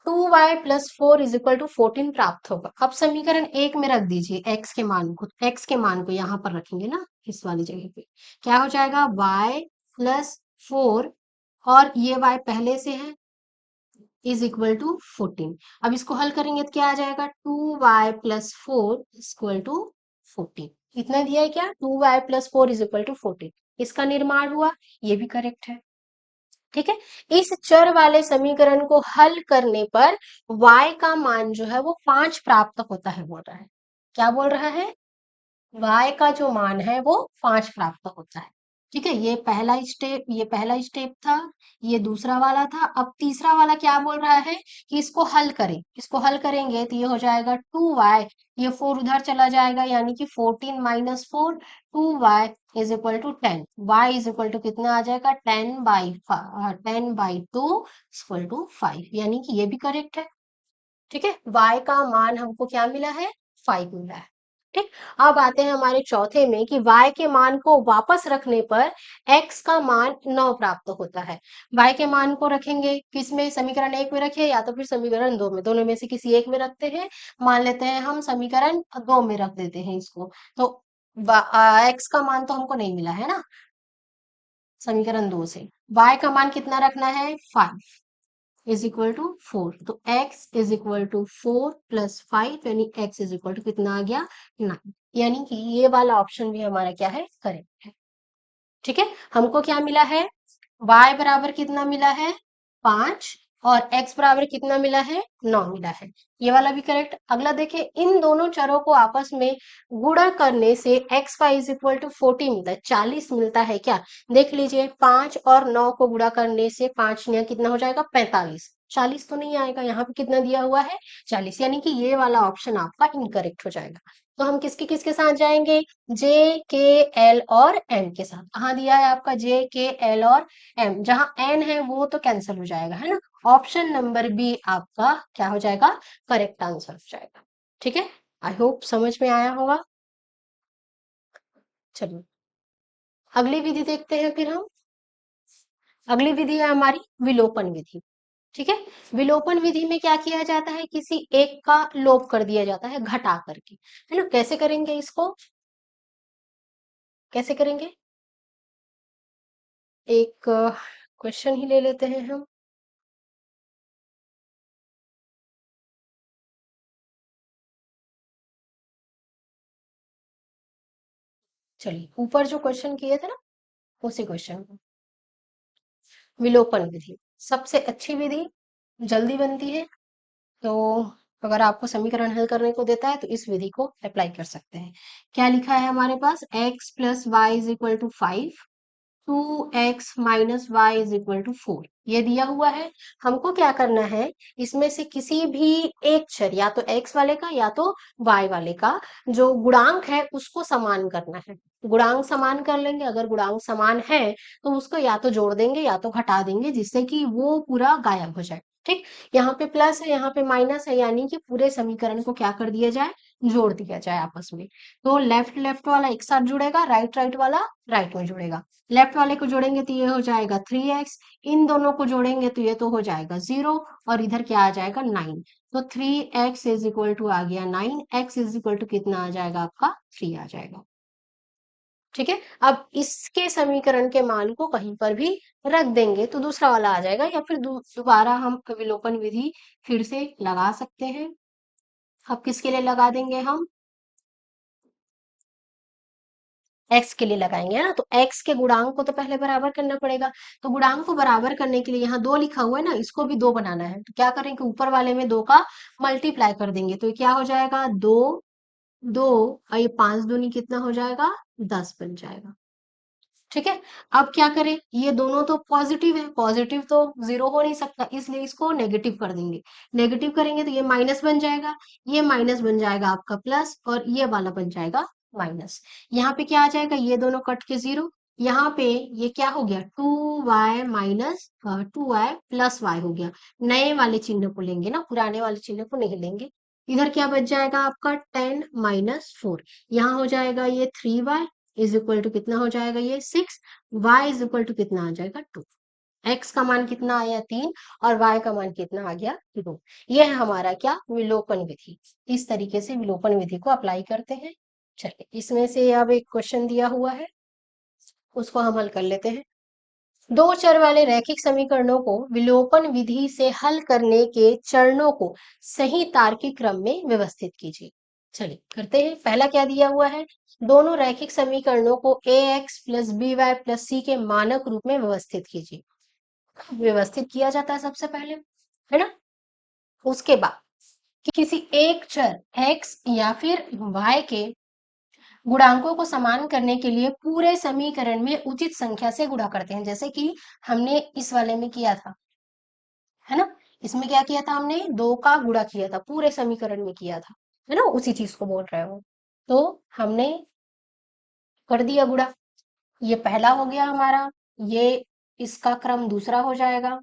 2y plus 4 is equal to 14 प्राप्त होगा। अब समीकरण 1 में रख दीजिए x के मान को, x के मान को यहाँ पर रखेंगे ना, इस वाली जगह पे क्या हो जाएगा, y प्लस 4, और ये y पहले से है, इज इक्वल टू 14। अब इसको हल करेंगे तो क्या आ जाएगा, 2y प्लस 4 इक्वल टू 14। इतना दिया है क्या, 2y plus 4 is equal to 14। इसका निर्माण हुआ, ये भी करेक्ट है। ठीक है, इस चर वाले समीकरण को हल करने पर y का मान जो है वो 5 प्राप्त होता है, बोल रहा है। क्या बोल रहा है, y का जो मान है वो 5 प्राप्त होता है। ठीक है, ये पहला स्टेप था, ये दूसरा वाला था। अब तीसरा वाला क्या बोल रहा है कि इसको हल करें, इसको हल करेंगे तो ये हो जाएगा 2y, ये 4 उधर चला जाएगा, यानी कि 14 minus 4, 2y, is equal to 10, Y is equal to कितना आ जाएगा 10/2 इक्वल टू 5, यानी कि ये भी करेक्ट है। ठीक है, y का मान हमको क्या मिला है 5 मिला है। ठीक, अब आते हैं हमारे चौथे में कि y के मान को वापस रखने पर x का मान 9 प्राप्त होता है। y के मान को रखेंगे किसमें, समीकरण 1 में रखे या तो फिर समीकरण 2 में, दोनों में से किसी एक में रखते हैं। मान लेते हैं हम समीकरण 2 में रख देते हैं इसको। तो x का मान तो हमको नहीं मिला है ना समीकरण 2 से, y का मान कितना रखना है 5 इज इक्वल टू 4, तो x इज इक्वल टू 4 + 5, यानी x इज इक्वल टू कितना आ गया 9, यानी कि ये वाला ऑप्शन भी हमारा क्या है करेक्ट है। ठीक है, हमको क्या मिला है y बराबर कितना मिला है 5 और x बराबर कितना मिला है 9 मिला है, ये वाला भी करेक्ट। अगला देखिए, इन दोनों चरों को आपस में गुणा करने से xy इज इक्वल टू 40 मिलता है, 40 मिलता है क्या, देख लीजिए 5 और 9 को गुणा करने से 5 9 कितना हो जाएगा 45, 40 तो नहीं आएगा, यहाँ पे कितना दिया हुआ है 40, यानी कि ये वाला ऑप्शन आपका इनकरेक्ट हो जाएगा। तो हम किसके किसके साथ जाएंगे, जे के एल और एम के साथ। कहाँ दिया है आपका जे के एल और एम, जहां एन है वो तो कैंसिल हो जाएगा है ना, ऑप्शन नंबर बी आपका क्या हो जाएगा करेक्ट आंसर हो जाएगा। ठीक है, आई होप समझ में आया होगा। चलिए अगली विधि देखते हैं फिर हम। अगली विधि है हमारी विलोपन विधि। ठीक है, विलोपन विधि में क्या किया जाता है, किसी एक का लोप कर दिया जाता है घटा करके, है ना। कैसे करेंगे इसको, कैसे करेंगे, एक क्वेश्चन ही ले लेते हैं हम। चलिए ऊपर जो क्वेश्चन किए थे ना उसी क्वेश्चन को, विलोपन विधि सबसे अच्छी विधि, जल्दी बनती है। तो अगर आपको समीकरण हल करने को देता है तो इस विधि को अप्लाई कर सकते हैं। क्या लिखा है हमारे पास, x + y is equal to 5, 2x - y is equal to 4, ये दिया हुआ है। हमको क्या करना है, इसमें से किसी भी एक चर, या तो x वाले का या तो y वाले का जो गुणांक है उसको समान करना है। गुणांक समान कर लेंगे, अगर गुणांक समान है तो उसको या तो जोड़ देंगे या तो घटा देंगे, जिससे कि वो पूरा गायब हो जाए। ठीक, यहाँ पे प्लस है यहाँ पे माइनस है, यानी कि पूरे समीकरण को क्या कर दिया जाए, जोड़ दिया जाए आपस में। तो लेफ्ट लेफ्ट वाला एक साथ जुड़ेगा, राइट राइट वाला राइट में जुड़ेगा। लेफ्ट वाले को जोड़ेंगे तो ये हो जाएगा 3x, इन दोनों को जोड़ेंगे तो ये तो हो जाएगा 0, और इधर क्या आ जाएगा 9। तो 3x इज इक्वल टू आ गया 9, x इज इक्वल टू कितना आ जाएगा आपका 3 आ जाएगा। ठीक है, अब इसके समीकरण के मान को कहीं पर भी रख देंगे तो दूसरा वाला आ जाएगा, या फिर दोबारा हम विलोपन विधि फिर से लगा सकते हैं। अब किसके लिए लगा देंगे हम, एक्स के लिए लगाएंगे है ना, तो एक्स के गुणांक को तो पहले बराबर करना पड़ेगा। तो गुणांक को बराबर करने के लिए यहाँ 2 लिखा हुआ है ना, इसको भी 2 बनाना है, तो क्या करेंगे ऊपर वाले में 2 का मल्टीप्लाई कर देंगे, तो ये क्या हो जाएगा 2 2, और ये 5 दूनी कितना हो जाएगा 10 बन जाएगा। ठीक है, अब क्या करें, ये दोनों तो पॉजिटिव है, पॉजिटिव तो जीरो हो नहीं सकता, इसलिए इसको नेगेटिव कर देंगे। नेगेटिव करेंगे तो ये माइनस बन जाएगा, ये माइनस बन जाएगा आपका प्लस, और ये वाला बन जाएगा माइनस। यहाँ पे क्या आ जाएगा, ये दोनों कट के 0, यहाँ पे ये क्या हो गया 2y माइनस 2y + y हो गया। नए वाले चिन्ह को लेंगे ना, पुराने वाले चिन्ह को नहीं लेंगे। इधर क्या बच जाएगा आपका 10 - 4, यहाँ हो जाएगा ये 3y इज इक्वल टू कितना हो जाएगा ये 6, y इज इक्वल टू कितना आ जाएगा 2। x का मान कितना आया 3, और y का मान कितना आ गया 2। ये है हमारा क्या विलोपन विधि। इस तरीके से विलोपन विधि को अप्लाई करते हैं। चलिए इसमें से अब एक क्वेश्चन दिया हुआ है, उसको हम हल कर लेते हैं। दो चर वाले रैखिक समीकरणों को विलोपन विधि से हल करने के चरणों को सही तार्किक क्रम में व्यवस्थित कीजिए। चलिए करते हैं। पहला क्या दिया हुआ है, दोनों रैखिक समीकरणों को ax + by + c के मानक रूप में व्यवस्थित कीजिए। व्यवस्थित किया जाता है सबसे पहले, है ना। उसके बाद किसी एक चर x या फिर y के गुणांकों को समान करने के लिए पूरे समीकरण में उचित संख्या से गुणा करते हैं, जैसे कि हमने इस वाले में किया था, है ना। इसमें क्या किया था हमने, 2 का गुणा किया था, पूरे समीकरण में किया था, है ना, उसी चीज को बोल रहे हो। तो हमने कर दिया गुणा, ये पहला हो गया हमारा, ये इसका क्रम दूसरा हो जाएगा।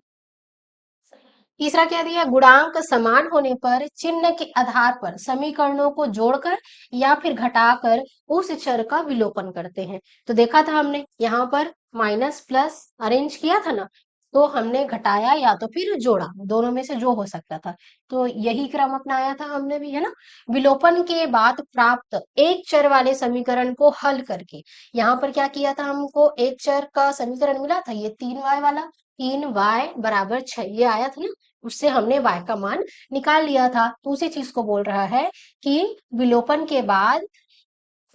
तीसरा क्या दिया, गुणांक समान होने पर चिन्ह के आधार पर समीकरणों को जोड़कर या फिर घटाकर उस चर का विलोपन करते हैं। तो देखा था हमने यहाँ पर माइनस प्लस अरेंज किया था ना, तो हमने घटाया या तो फिर जोड़ा, दोनों में से जो हो सकता था। तो यही क्रम अपनाया था हमने भी, है ना। विलोपन के बाद प्राप्त एक चर वाले समीकरण को हल करके, यहाँ पर क्या किया था, हमको एक चर का समीकरण मिला था, ये 3y वाला, 3y बराबर 6 ये आया था ना, उससे हमने y का मान निकाल लिया था। तो उसी चीज को बोल रहा है कि विलोपन के बाद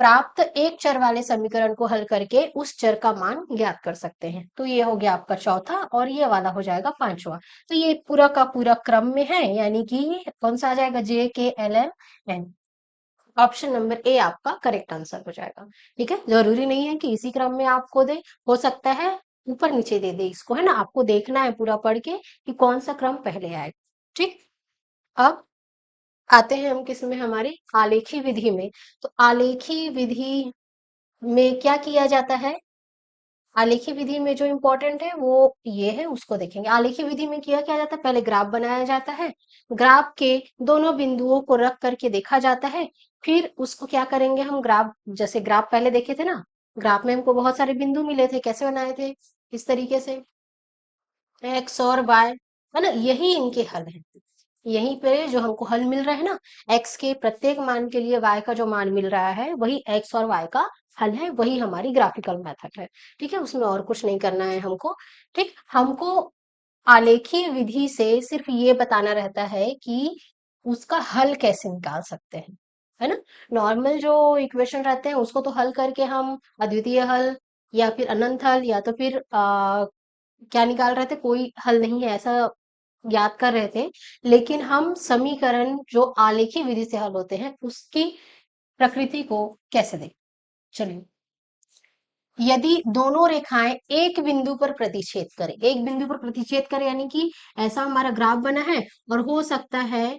प्राप्त एक चर वाले समीकरण को हल करके उस चर का मान ज्ञात कर सकते हैं। तो ये हो गया आपका चौथा, और ये वाला हो जाएगा पांचवा। तो ये पूरा का पूरा क्रम में है, यानी कि कौन सा आ जाएगा, JKLMN। ऑप्शन नंबर ए आपका करेक्ट आंसर हो जाएगा। ठीक है, जरूरी नहीं है कि इसी क्रम में आपको दे, हो सकता है ऊपर नीचे दे दे इसको, है ना। आपको देखना है पूरा पढ़ के कि कौन सा क्रम पहले आएगा। ठीक, अब आते हैं हम किस में, हमारे आलेखी विधि में। तो आलेखी विधि में क्या किया जाता है, आलेखी विधि में जो इम्पोर्टेंट है वो ये है, उसको देखेंगे। आलेखी विधि में क्या जाता है, पहले ग्राफ बनाया जाता है, ग्राफ के दोनों बिंदुओं को रख करके देखा जाता है, फिर उसको क्या करेंगे हम, ग्राफ जैसे ग्राफ पहले देखे थे ना, ग्राफ में हमको बहुत सारे बिंदु मिले थे, कैसे बनाए थे, इस तरीके से एक्स और वाई, है ना, यही इनके हल है। यहीं पे जो हमको हल मिल रहा है ना, एक्स के प्रत्येक मान के लिए वाई का जो मान मिल रहा है वही एक्स और वाई का हल है, वही हमारी ग्राफिकल मेथड है। ठीक है, उसमें और कुछ नहीं करना है हमको। ठीक, हमको आलेखी विधि से सिर्फ ये बताना रहता है कि उसका हल कैसे निकाल सकते हैं, है ना। नॉर्मल जो इक्वेशन रहते हैं उसको तो हल करके हम अद्वितीय हल या फिर अनंत हल या तो फिर क्या निकाल रहे थे, कोई हल नहीं है ऐसा याद कर रहे थे। लेकिन हम समीकरण जो आलेखी विधि से हल होते हैं उसकी प्रकृति को कैसे दें, चलिए। यदि दोनों रेखाएं एक बिंदु पर प्रतिच्छेद करें, एक बिंदु पर प्रतिच्छेद करें यानी कि ऐसा हमारा ग्राफ बना है, और हो सकता है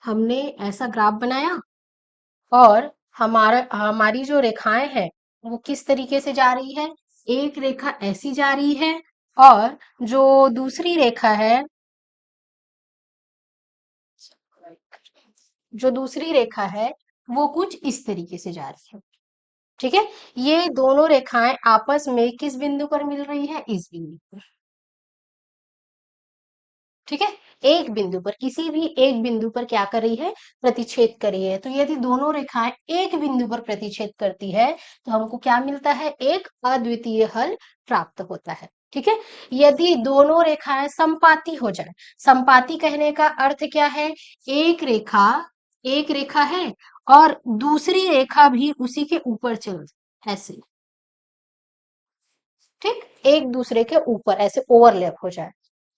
हमने ऐसा ग्राफ बनाया, और हमारी जो रेखाएं हैं वो किस तरीके से जा रही है, एक रेखा ऐसी जा रही है, और जो दूसरी रेखा है, जो दूसरी रेखा है वो कुछ इस तरीके से जा रही है। ठीक है, ये दोनों रेखाएं आपस में किस बिंदु पर मिल रही है, इस बिंदु पर। ठीक है, एक बिंदु पर, किसी भी एक बिंदु पर क्या कर रही है, प्रतिच्छेद कर रही है। तो यदि दोनों रेखाएं एक बिंदु पर प्रतिच्छेद करती है तो हमको क्या मिलता है, एक अद्वितीय हल प्राप्त होता है। ठीक है, यदि दोनों रेखाएं समपाती हो जाए, समपाती कहने का अर्थ क्या है, एक रेखा, एक रेखा है और दूसरी रेखा भी उसी के ऊपर चल जाए, ऐसे। ठीक, एक दूसरे के ऊपर ऐसे ओवरलैप हो जाए,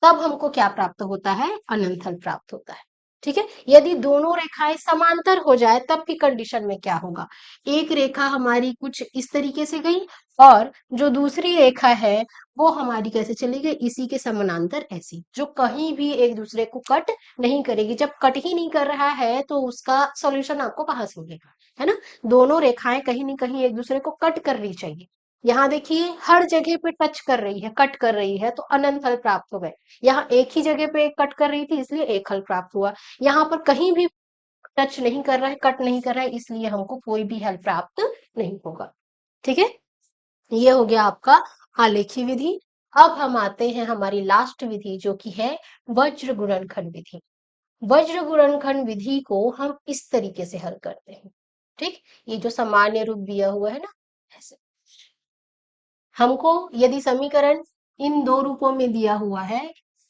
तब हमको क्या प्राप्त होता है, अनंत हल प्राप्त होता है। ठीक है, यदि दोनों रेखाएं समांतर हो जाए तब की कंडीशन में क्या होगा, एक रेखा हमारी कुछ इस तरीके से गई, और जो दूसरी रेखा है वो हमारी कैसे चली गई, इसी के समानांतर ऐसी, जो कहीं भी एक दूसरे को कट नहीं करेगी। जब कट ही नहीं कर रहा है तो उसका सॉल्यूशन आपको कहाँ से मिलेगा, है ना। दोनों रेखाएं कहीं ना कहीं एक दूसरे को कट करनी चाहिए। यहाँ देखिए हर जगह पे टच कर रही है, कट कर रही है, तो अनंत फल प्राप्त हो गए। यहाँ एक ही जगह पे कट कर रही थी इसलिए एक हल प्राप्त हुआ, यहाँ पर कहीं भी टच नहीं कर रहा है, कट नहीं कर रहा है, इसलिए हमको कोई भी हल प्राप्त नहीं होगा। ठीक है, ये हो गया आपका आलेखी विधि। अब हम आते हैं हमारी लास्ट विधि जो कि है वज्र गुणनखंड विधि। वज्र गुणनखंड विधि को हम इस तरीके से हल करते हैं। ठीक, ये जो सामान्य रूप दिया हुआ है ना, ऐसे हमको यदि समीकरण इन दो रूपों में दिया हुआ है,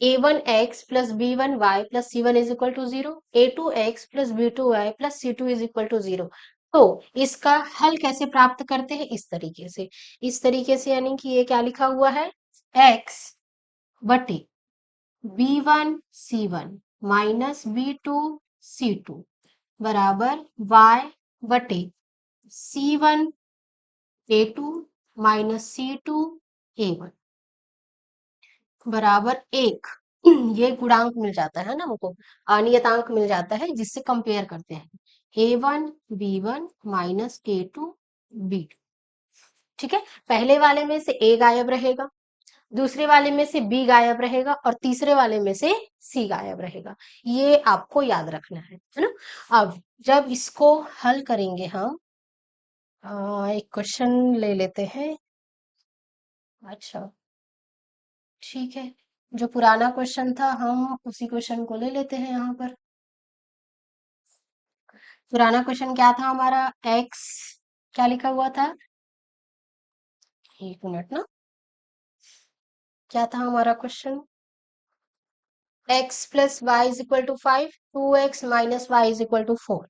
a1x plus b1y plus c1 is equal to 0, a2x plus b2y plus c2 is equal to 0, तो इसका हल कैसे प्राप्त करते हैं, इस तरीके से, इस तरीके से, यानी कि ये क्या लिखा हुआ है, x बटे b1 c1 minus b2 c2 बराबर y बटे c1 a2 minus c2 a1 बराबर 1। ये गुणांक मिल जाता है ना हमको, अनियतांक मिल जाता है जिससे कंपेयर करते हैं, a1 b1 minus a2 B. ठीक है, पहले वाले में से ए गायब रहेगा, दूसरे वाले में से बी गायब रहेगा और तीसरे वाले में से सी गायब रहेगा। ये आपको याद रखना है ना। अब जब इसको हल करेंगे हम, एक क्वेश्चन ले लेते हैं। अच्छा, ठीक है, जो पुराना क्वेश्चन था हम उसी क्वेश्चन को ले लेते हैं यहाँ पर। पुराना क्वेश्चन क्या था हमारा, एक्स क्या लिखा हुआ था, एक मिनट ना, क्या था हमारा question, X plus Y is equal to 5, 2x minus Y is equal to 4।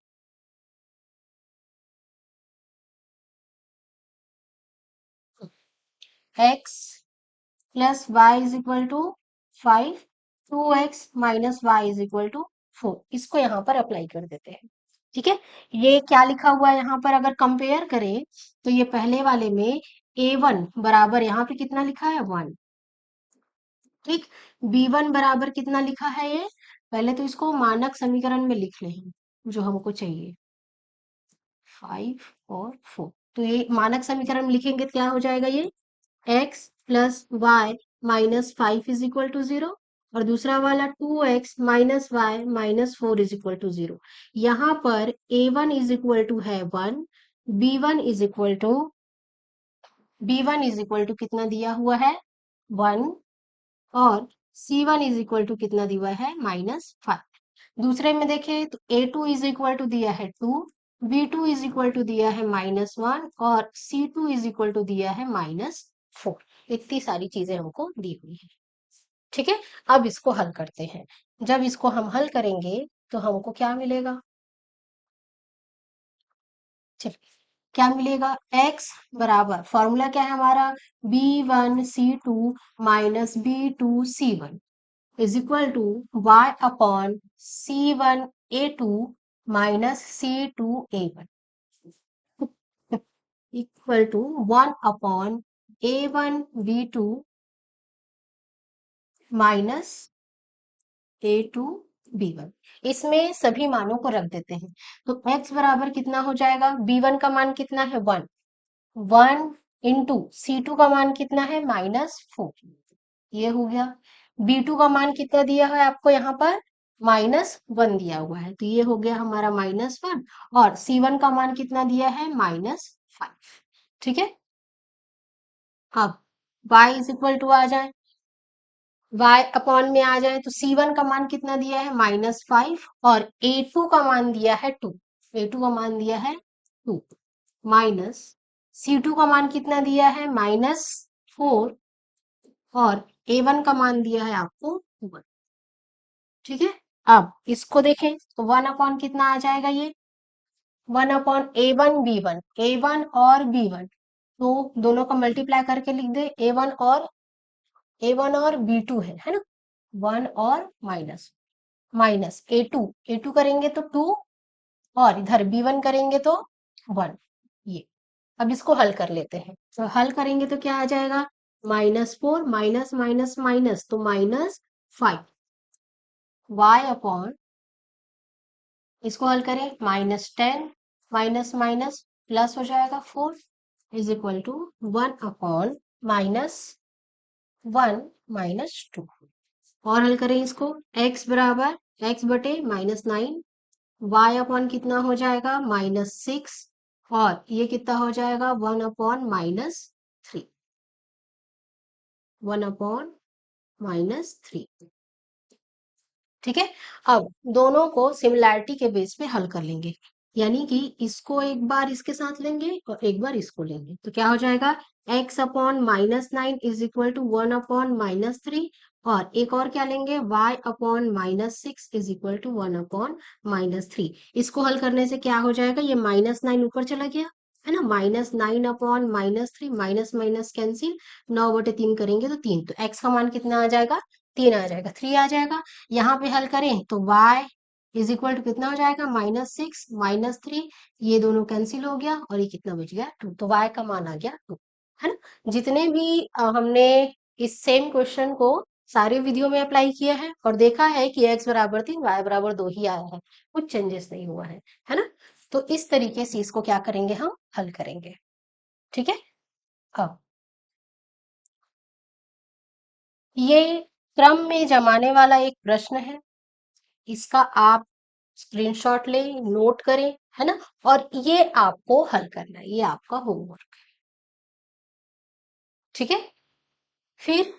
X plus Y is equal to 5, 2x minus Y is equal to 4। इसको यहाँ पर अप्लाई कर देते हैं। ठीक है, ये क्या लिखा हुआ है यहाँ पर, अगर कंपेयर करें तो ये पहले वाले में a1 बराबर यहाँ पे कितना लिखा है 1। ठीक, b1 बराबर कितना लिखा है ये, पहले तो इसको मानक समीकरण में लिख लें जो हमको चाहिए, 5 और 4। तो ये मानक समीकरण में लिखेंगे तो क्या हो जाएगा, ये x plus Y minus 5 is equal to 0, और दूसरा वाला 2x minus Y minus 4 is equal to 0। यहाँ पर a1 इज इक्वल टू है 1, b1 इज इक्वल टू कितना दिया हुआ है 1, और c1 इज इक्वल टू कितना दिया हुआ है -5। दूसरे में देखें तो a2 इज इक्वल टू दिया है 2, b2 इज इक्वल टू दिया है -1, और c2 इज इक्वल टू दिया है -4। इतनी सारी चीजें हमको दी हुई है। ठीक है, अब इसको हल करते हैं। जब इसको हम हल करेंगे तो हमको क्या मिलेगा, चलिए क्या मिलेगा, x बराबर फॉर्मूला क्या है हमारा, b1c2 minus b2c1 is equal to y upon c1a2 minus c2a1 equal to 1 upon a1b2 minus a2b1। इसमें सभी मानों को रख देते हैं, तो x बराबर कितना हो जाएगा, b1 का मान कितना है 1, 1 इंटू c2 का मान कितना है -4, ये हो गया। b2 का मान कितना दिया है आपको यहाँ पर, -1 दिया हुआ है, तो ये हो गया हमारा -1, और c1 का मान कितना दिया है -5। ठीक है, अब y इज इक्वल टू आ जाए, y अपॉन में आ जाए तो c1 का मान कितना दिया है -5, और a2 का मान दिया है 2, a2 का मान दिया है 2, माइनस c2 का मान कितना दिया है -4, और a1 का मान दिया है आपको 1। ठीक है, अब इसको देखें तो 1 अपॉन कितना आ जाएगा, ये 1 अपॉन ए वन और b1, तो दोनों का मल्टीप्लाई करके लिख दे, ए वन और b2 है ना, 1 और माइनस माइनस ए टू करेंगे तो 2, और इधर b1 करेंगे तो 1। ये अब इसको हल कर लेते हैं, तो हल करेंगे तो क्या आ जाएगा, -4 माइनस माइनस माइनस तो -5, y अपॉन, इसको हल करें -10 माइनस माइनस प्लस हो जाएगा 4 इज इक्वल टू 1 अपॉन -1 -2। और हल करें इसको, x बराबर x बटे -9, y अपॉन कितना हो जाएगा -6, और ये कितना हो जाएगा 1 अपॉन -3, 1 अपॉन -3। ठीक है, अब दोनों को सिमिलैरिटी के बेस पे हल कर लेंगे, यानी कि इसको एक बार इसके साथ लेंगे और एक बार इसको लेंगे, तो क्या हो जाएगा, x upon -9 is equal to 1 upon -3, और एक और क्या लेंगे, y upon -6 is equal to 1 upon -3। इसको हल करने से क्या हो जाएगा, ये -9 ऊपर चला गया है ना, -9 अपॉन -3, माइनस माइनस कैंसिल, 9/3 करेंगे तो 3, तो x का मान कितना आ जाएगा, 3 आ जाएगा, 3 आ जाएगा। यहाँ पे हल करें तो y इज इक्वल टू कितना हो जाएगा, -6 -3, ये दोनों कैंसिल हो गया, और ये कितना बच गया 2, तो y का मान आ गया 2, है ना। जितने भी हमने इस सेम क्वेश्चन को सारे वीडियो में अप्लाई किया है और देखा है कि x बराबर 3 y बराबर 2 ही आया है, कुछ चेंजेस नहीं हुआ है ना। तो इस तरीके से इसको क्या करेंगे, हम हल करेंगे। ठीक है। अब ये क्रम में जमाने वाला एक प्रश्न है, इसका आप स्क्रीनशॉट लें, नोट करें, है ना, और ये आपको हल करना है, ये आपका होमवर्क। ठीक है, फिर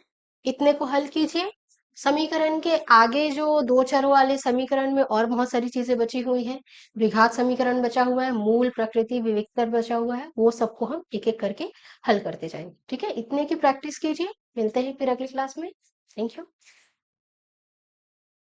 इतने को हल कीजिए। समीकरण के आगे जो दो चरों वाले समीकरण में और बहुत सारी चीजें बची हुई हैं, द्विघात समीकरण बचा हुआ है, मूल, प्रकृति, विविक्तर बचा हुआ है, वो सबको हम एक एक करके हल करते जाएंगे। ठीक है, इतने की प्रैक्टिस कीजिए। मिलते हैं फिर अगली क्लास में। Thank you.